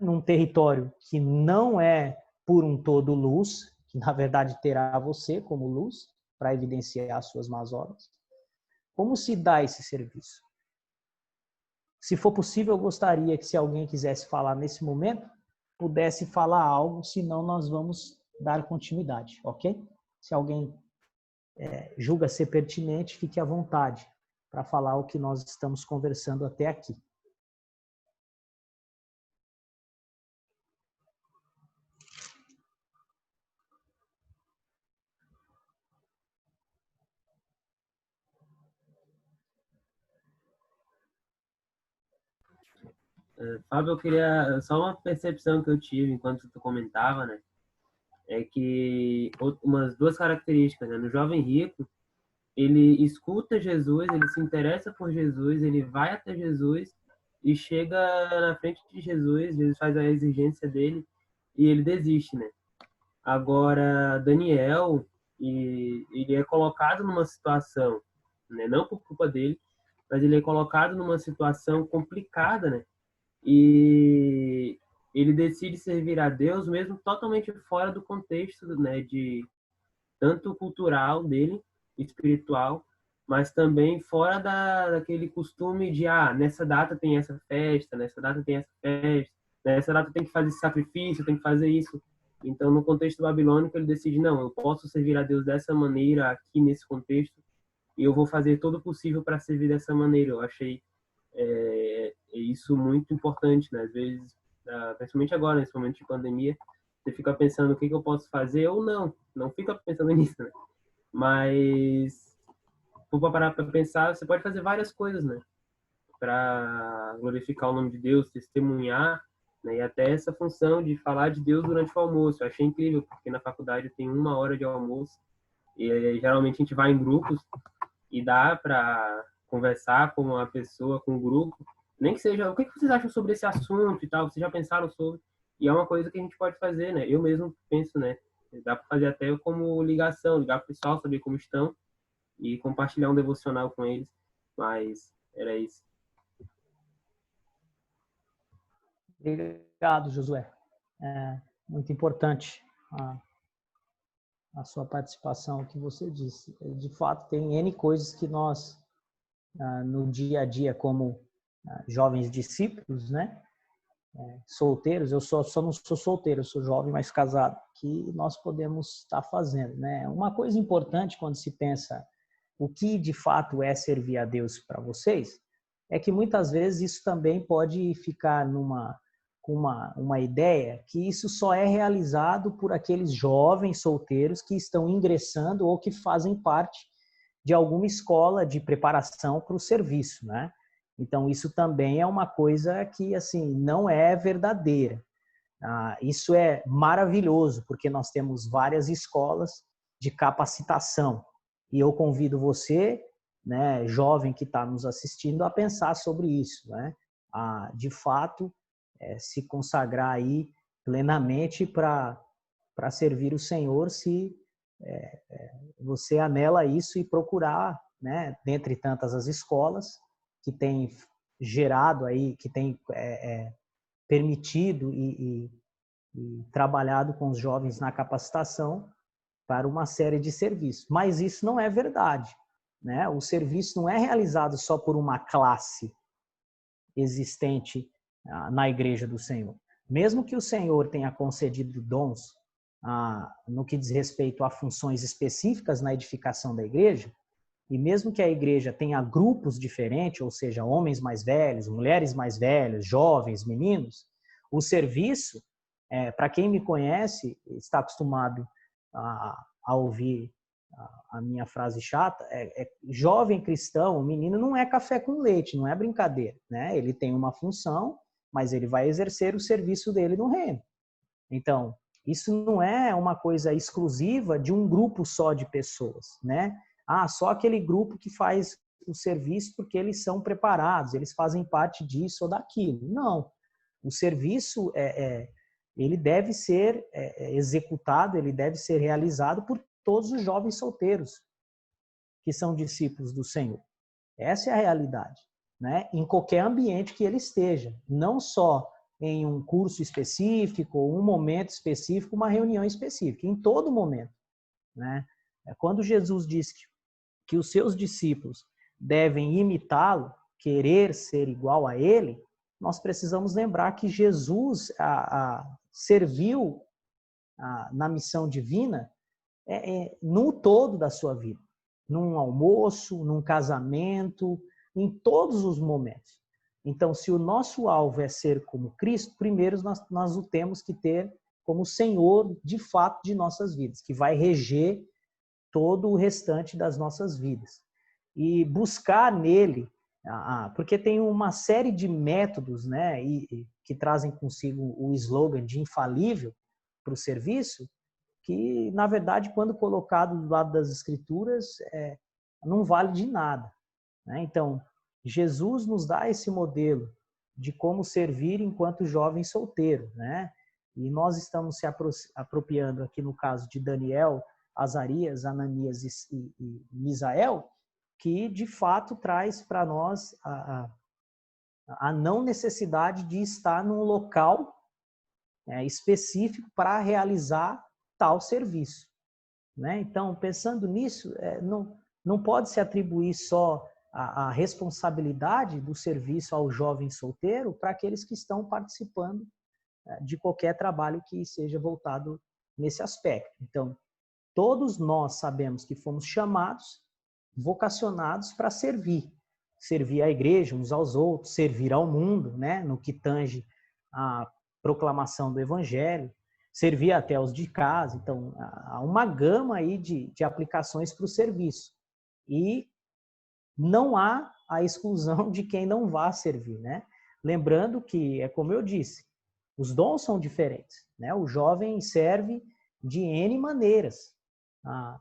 num território que não é por um todo luz, que na verdade terá você como luz para evidenciar as suas más obras. Como se dá esse serviço? Se for possível, eu gostaria que, se alguém quisesse falar nesse momento, pudesse falar algo, senão nós vamos dar continuidade, ok? Se alguém julga ser pertinente, fique à vontade para falar o que nós estamos conversando até aqui. Fábio, eu queria só uma percepção que eu tive enquanto tu comentava, né? É que umas duas características, né? No jovem rico, ele escuta Jesus, ele se interessa por Jesus, ele vai até Jesus e chega na frente de Jesus, Jesus faz a exigência dele e ele desiste, né? Agora, Daniel, ele é colocado numa situação, né? Não por culpa dele, mas ele é colocado numa situação complicada, né? E ele decide servir a Deus mesmo totalmente fora do contexto, né, de tanto cultural dele, espiritual, mas também fora daquele costume de nessa data tem essa festa, nessa data tem essa festa, nessa data tem que fazer esse sacrifício, tem que fazer isso. Então, no contexto babilônico, ele decide, não, eu posso servir a Deus dessa maneira aqui nesse contexto e eu vou fazer todo o possível para servir dessa maneira. Eu achei isso muito importante, né? Às vezes, principalmente agora, nesse momento de pandemia, você fica pensando o que eu posso fazer ou não fica pensando nisso, né? Mas, se for parar para pensar, você pode fazer várias coisas, né? Para glorificar o nome de Deus, testemunhar, né? E até essa função de falar de Deus durante o almoço. Eu achei incrível, porque na faculdade tem 1 hora de almoço e geralmente a gente vai em grupos e dá para conversar com uma pessoa, com um grupo, nem que seja, o que vocês acham sobre esse assunto e tal, vocês já pensaram sobre? E é uma coisa que a gente pode fazer, né? Eu mesmo penso, né? Dá para fazer até como ligação, ligar para o pessoal, saber como estão e compartilhar um devocional com eles. Mas era isso. Obrigado, Josué. muito importante a sua participação, o que você disse. De fato, tem N coisas que nós, no dia a dia, como jovens discípulos, né? Solteiros, eu só não sou solteiro, eu sou jovem, mas casado, que nós podemos estar fazendo, né? Uma coisa importante quando se pensa o que de fato é servir a Deus para vocês, é que muitas vezes isso também pode ficar com uma ideia que isso só é realizado por aqueles jovens solteiros que estão ingressando ou que fazem parte de alguma escola de preparação para o serviço, né? Então, isso também é uma coisa que, assim, não é verdadeira. Isso é maravilhoso, porque nós temos várias escolas de capacitação. E eu convido você, né, jovem que está nos assistindo, a pensar sobre isso, né? De fato, se consagrar aí plenamente para servir o Senhor, se você anela isso e procurar, né, dentre tantas as escolas que tem gerado aí, que tem permitido e trabalhado com os jovens na capacitação para uma série de serviços. Mas isso não é verdade, né? O serviço não é realizado só por uma classe existente na igreja do Senhor. Mesmo que o Senhor tenha concedido dons no que diz respeito a funções específicas na edificação da igreja, e mesmo que a igreja tenha grupos diferentes, ou seja, homens mais velhos, mulheres mais velhas, jovens, meninos, o serviço, para quem me conhece, está acostumado a ouvir a minha frase chata, jovem cristão, o menino não é café com leite, não é brincadeira, né? Ele tem uma função, mas ele vai exercer o serviço dele no reino. Então, isso não é uma coisa exclusiva de um grupo só de pessoas, né? Só aquele grupo que faz o serviço porque eles são preparados, eles fazem parte disso ou daquilo. Não. O serviço, ele deve ser executado, ele deve ser realizado por todos os jovens solteiros que são discípulos do Senhor. Essa é a realidade, né? Em qualquer ambiente que ele esteja, não só em um curso específico, ou um momento específico, uma reunião específica, em todo momento, né? Quando Jesus disse que os seus discípulos devem imitá-lo, querer ser igual a ele, nós precisamos lembrar que Jesus serviu na missão divina no todo da sua vida, num almoço, num casamento, em todos os momentos. Então, se o nosso alvo é ser como Cristo, primeiro nós o temos que ter como Senhor, de fato, de nossas vidas, que vai reger todo o restante das nossas vidas. E buscar nele, porque tem uma série de métodos, né, que trazem consigo o slogan de infalível para o serviço, que, na verdade, quando colocado do lado das Escrituras, não vale de nada, né? Então, Jesus nos dá esse modelo de como servir enquanto jovem solteiro, né? E nós estamos se apropriando aqui, no caso de Daniel, Azarias, Ananias e Misael, que de fato traz para nós a não necessidade de estar num local específico para realizar tal serviço, né? Então, pensando nisso, não pode se atribuir só a responsabilidade do serviço ao jovem solteiro para aqueles que estão participando de qualquer trabalho que seja voltado nesse aspecto. Então, todos nós sabemos que fomos chamados, vocacionados para servir à igreja uns aos outros, servir ao mundo, né, no que tange a proclamação do evangelho, servir até os de casa. Então, há uma gama aí de aplicações para o serviço. E não há a exclusão de quem não vá servir, né? Lembrando que, como eu disse, os dons são diferentes, né? O jovem serve de N maneiras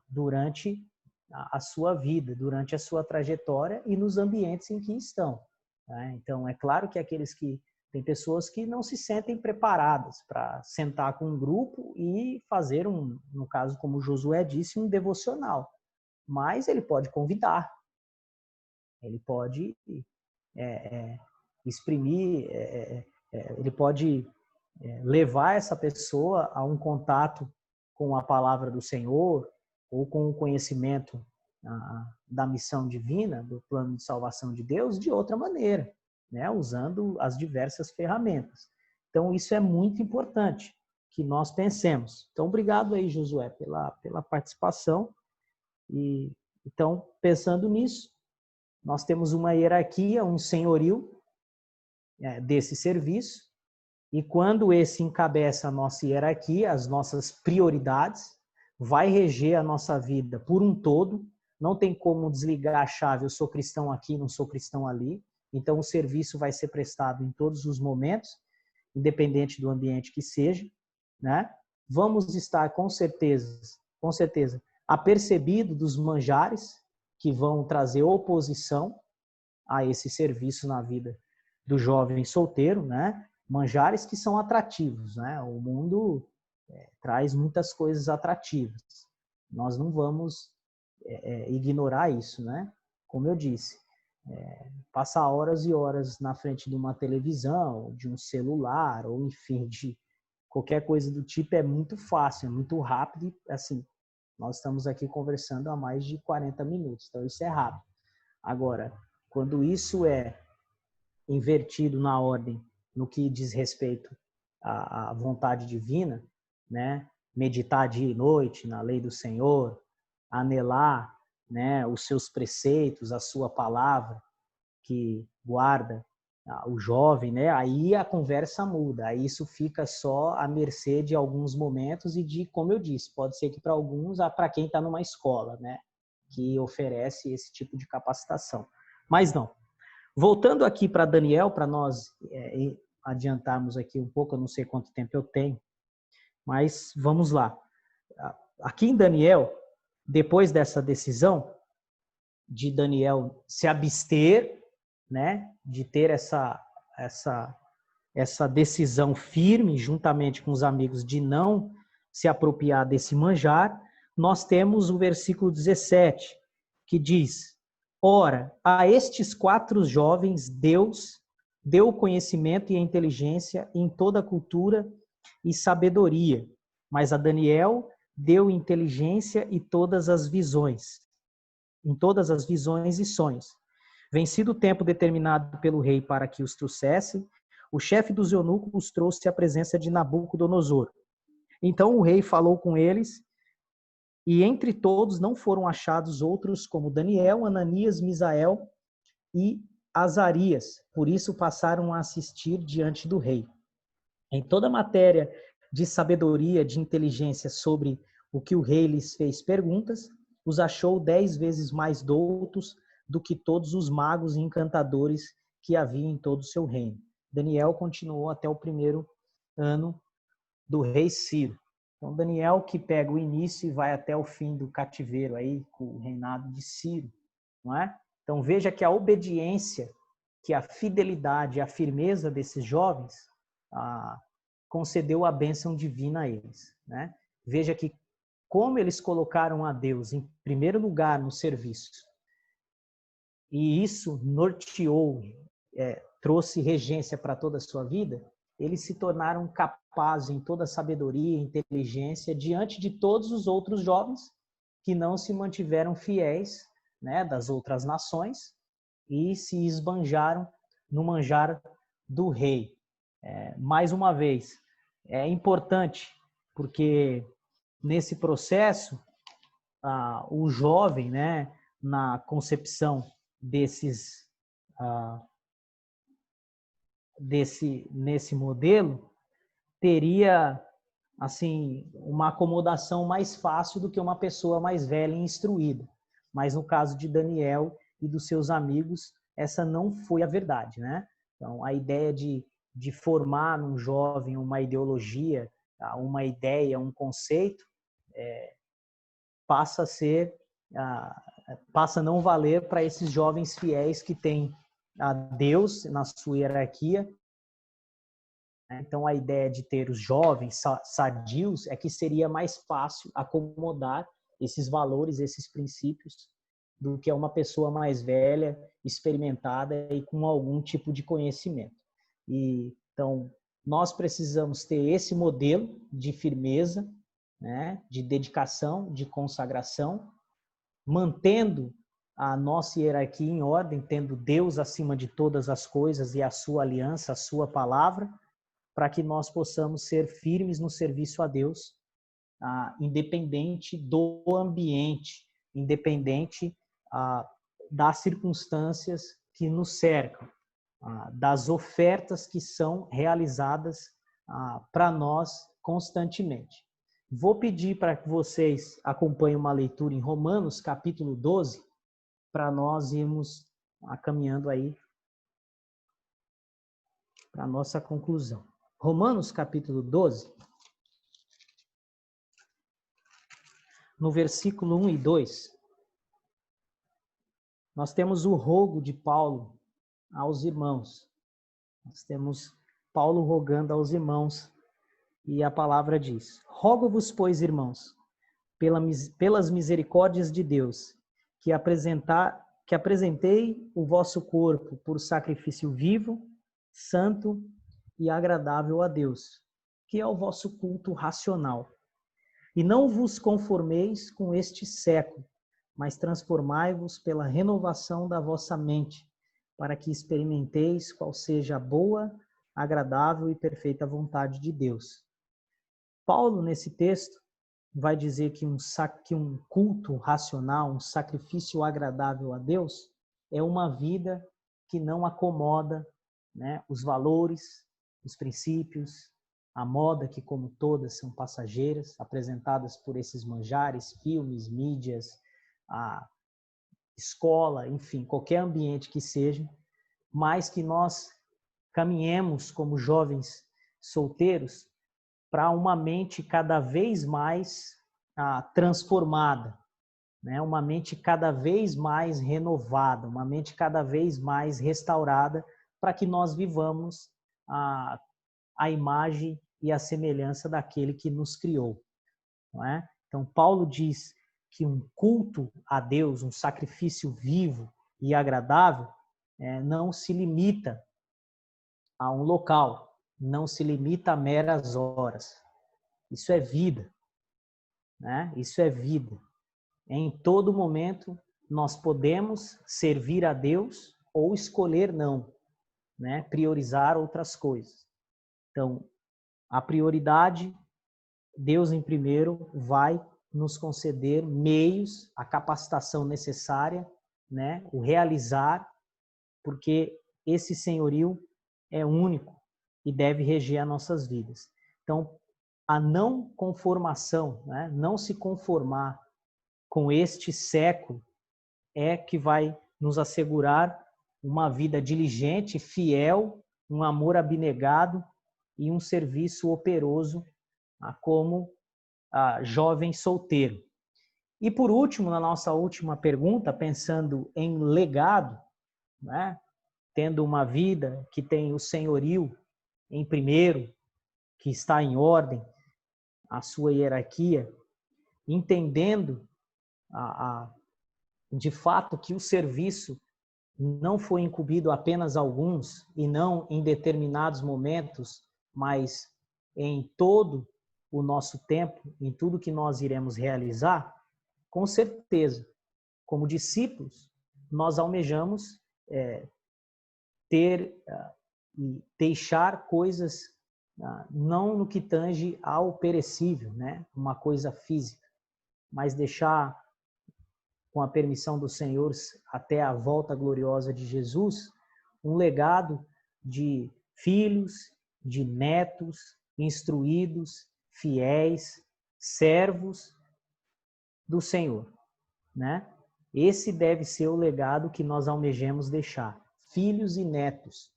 durante a sua vida, durante a sua trajetória e nos ambientes em que estão, né? Então, é claro que tem pessoas que não se sentem preparadas para sentar com um grupo e fazer no caso, como Josué disse, um devocional. Mas ele pode convidar, ele pode exprimir, ele pode levar essa pessoa a um contato com a palavra do Senhor ou com o conhecimento da missão divina, do plano de salvação de Deus, de outra maneira, né? Usando as diversas ferramentas. Então, isso é muito importante que nós pensemos. Então, obrigado aí, Josué, pela participação. E, então, pensando nisso, nós temos uma hierarquia, um senhorio desse serviço, e quando esse encabeça a nossa hierarquia, as nossas prioridades, vai reger a nossa vida por um todo, não tem como desligar a chave, eu sou cristão aqui, não sou cristão ali, então o serviço vai ser prestado em todos os momentos, independente do ambiente que seja, né? Vamos estar com certeza, apercebido dos manjares que vão trazer oposição a esse serviço na vida do jovem solteiro, né? Manjares que são atrativos, né? O mundo traz muitas coisas atrativas. Nós não vamos ignorar isso, né? Como eu disse, passar horas e horas na frente de uma televisão, de um celular, ou enfim, de qualquer coisa do tipo é muito fácil, é muito rápido. E, assim, nós estamos aqui conversando há mais de 40 minutos, então isso é rápido. Agora, quando isso é invertido na ordem, no que diz respeito à vontade divina, né? Meditar dia e noite na lei do Senhor, anelar, né, os seus preceitos, a sua palavra que guarda o jovem, né? Aí a conversa muda, aí isso fica só à mercê de alguns momentos e de, como eu disse, pode ser que para alguns, para quem está numa escola, né, que oferece esse tipo de capacitação. Mas não. Voltando aqui para Daniel, para nós adiantarmos aqui um pouco, eu não sei quanto tempo eu tenho, mas vamos lá. Aqui em Daniel, depois dessa decisão de Daniel se abster, né, de ter essa decisão firme, juntamente com os amigos, de não se apropriar desse manjar, nós temos o versículo 17, que diz: ora, a estes 4 jovens Deus deu o conhecimento e a inteligência em toda a cultura e sabedoria, mas a Daniel deu inteligência e todas as visões, em todas as visões e sonhos. Vencido o tempo determinado pelo rei para que os trouxesse, o chefe dos eunucos os trouxe à presença de Nabucodonosor. Então o rei falou com eles, e entre todos não foram achados outros como Daniel, Ananias, Misael e Azarias. Por isso passaram a assistir diante do rei. Em toda matéria de sabedoria, de inteligência sobre o que o rei lhes fez perguntas, os achou 10 vezes mais doutos do que todos os magos e encantadores que havia em todo o seu reino. Daniel continuou até o 1º ano do rei Ciro. Então, Daniel que pega o início e vai até o fim do cativeiro aí, com o reinado de Ciro, não é? Então, veja que a obediência, que a fidelidade, a firmeza desses jovens concedeu a bênção divina a eles, né? Veja que como eles colocaram a Deus em primeiro lugar no serviço, e isso norteou, trouxe regência para toda a sua vida, eles se tornaram capazes em toda a sabedoria e inteligência diante de todos os outros jovens que não se mantiveram fiéis, né, das outras nações e se esbanjaram no manjar do rei. Mais uma vez, é importante porque nesse processo o jovem, né, na concepção nesse modelo, teria assim uma acomodação mais fácil do que uma pessoa mais velha e instruída. Mas no caso de Daniel e dos seus amigos, essa não foi a verdade, né? Então, a ideia de formar num jovem uma ideologia, uma ideia, um conceito, passa a não valer para esses jovens fiéis que têm a Deus na sua hierarquia. Então, a ideia de ter os jovens sadios é que seria mais fácil acomodar esses valores, esses princípios, do que uma pessoa mais velha, experimentada e com algum tipo de conhecimento. E, então, nós precisamos ter esse modelo de firmeza, né, de dedicação, de consagração, mantendo a nossa hierarquia em ordem, tendo Deus acima de todas as coisas e a sua aliança, a sua palavra, para que nós possamos ser firmes no serviço a Deus, independente do ambiente, independente das circunstâncias que nos cercam, das ofertas que são realizadas para nós constantemente. Vou pedir para que vocês acompanhem uma leitura em Romanos, capítulo 12, para nós irmos caminhando aí para a nossa conclusão. Romanos, capítulo 12, no versículo 1 e 2, nós temos o rogo de Paulo aos irmãos. Nós temos Paulo rogando aos irmãos, e a palavra diz: rogo-vos, pois, irmãos, pelas misericórdias de Deus, que apresentei o vosso corpo por sacrifício vivo, santo e agradável a Deus, que é o vosso culto racional. E não vos conformeis com este século, mas transformai-vos pela renovação da vossa mente, para que experimenteis qual seja a boa, agradável e perfeita vontade de Deus. Paulo, nesse texto, vai dizer que um culto racional, um sacrifício agradável a Deus, é uma vida que não acomoda, né, os valores, os princípios, a moda, que como todas são passageiras, apresentadas por esses manjares, filmes, mídias, a escola, enfim, qualquer ambiente que seja, mas que nós caminhemos como jovens solteiros para uma mente cada vez mais transformada, né? Uma mente cada vez mais renovada, uma mente cada vez mais restaurada, para que nós vivamos a imagem e a semelhança daquele que nos criou, não é? Então, Paulo diz que um culto a Deus, um sacrifício vivo e agradável, não se limita a um local, não se limita a meras horas. Isso é vida, né? Isso é vida. Em todo momento, nós podemos servir a Deus ou escolher não, né? Priorizar outras coisas. Então, a prioridade, Deus em primeiro vai nos conceder meios, a capacitação necessária, né? O realizar, porque esse senhorio é único e deve reger as nossas vidas. Então, a não conformação, né? Não se conformar com este século é que vai nos assegurar uma vida diligente, fiel, um amor abnegado e um serviço operoso como jovem solteiro. E por último, na nossa última pergunta, pensando em legado, né? Tendo uma vida que tem o senhorio em primeiro, que está em ordem, a sua hierarquia, entendendo de fato que o serviço não foi incumbido apenas a alguns e não em determinados momentos, mas em todo o nosso tempo, em tudo que nós iremos realizar, com certeza, como discípulos, nós almejamos ter e deixar coisas não no que tange ao perecível, né? Uma coisa física, mas deixar, com a permissão do Senhor, até a volta gloriosa de Jesus, um legado de filhos, de netos, instruídos, fiéis, servos do Senhor, né? Esse deve ser o legado que nós almejemos deixar. Filhos e netos,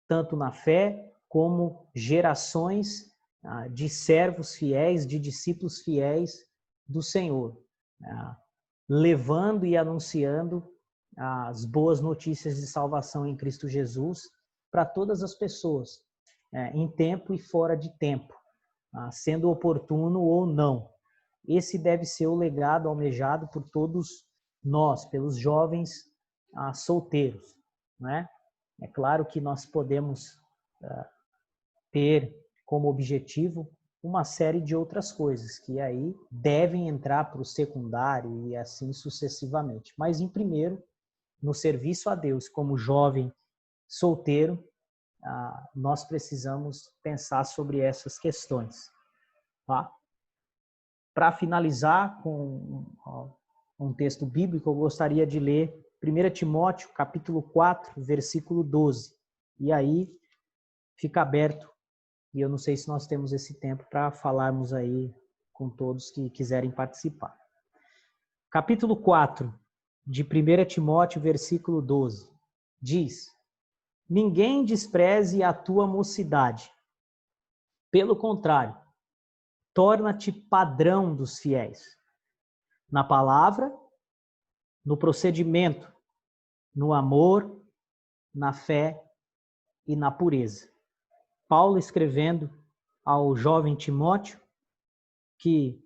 tanto na fé como gerações de servos fiéis, de discípulos fiéis do Senhor, levando e anunciando as boas notícias de salvação em Cristo Jesus para todas as pessoas, em tempo e fora de tempo, sendo oportuno ou não. Esse deve ser o legado almejado por todos nós, pelos jovens solteiros, né? É claro que nós podemos ter como objetivo uma série de outras coisas que aí devem entrar para o secundário e assim sucessivamente. Mas, em primeiro, no serviço a Deus, como jovem solteiro, nós precisamos pensar sobre essas questões. Tá? Para finalizar com um texto bíblico, eu gostaria de ler 1 Timóteo, capítulo 4, versículo 12. E aí fica aberto, e eu não sei se nós temos esse tempo para falarmos aí com todos que quiserem participar. Capítulo 4 de 1 Timóteo, versículo 12, diz: ninguém despreze a tua mocidade. Pelo contrário, torna-te padrão dos fiéis. Na palavra, no procedimento, no amor, na fé e na pureza. Paulo escrevendo ao jovem Timóteo, que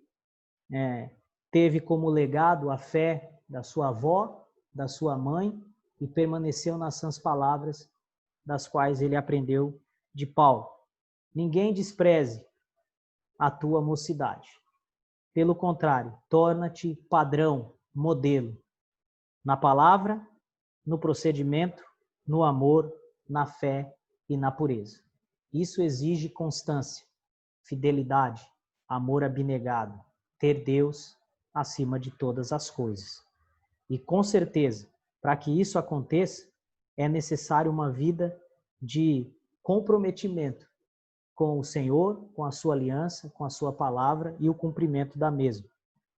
teve como legado a fé da sua avó, da sua mãe, e permaneceu nas sãs palavras das quais ele aprendeu de Paulo. Ninguém despreze a tua mocidade. Pelo contrário, torna-te padrão, modelo, na palavra, no procedimento, no amor, na fé e na pureza. Isso exige constância, fidelidade, amor abnegado, ter Deus acima de todas as coisas. E com certeza, para que isso aconteça, é necessário uma vida de comprometimento com o Senhor, com a sua aliança, com a sua palavra e o cumprimento da mesma.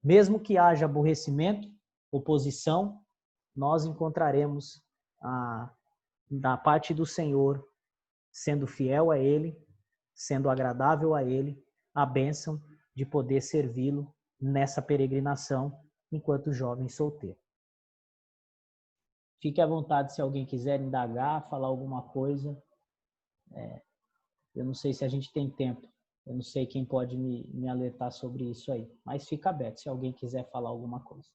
Mesmo que haja aborrecimento, oposição, nós encontraremos da parte do Senhor, sendo fiel a Ele, sendo agradável a Ele, a bênção de poder servi-lo nessa peregrinação enquanto jovem solteiro. Fique à vontade se alguém quiser indagar, falar alguma coisa. Eu não sei se a gente tem tempo. Eu não sei quem pode me alertar sobre isso aí. Mas fica aberto se alguém quiser falar alguma coisa.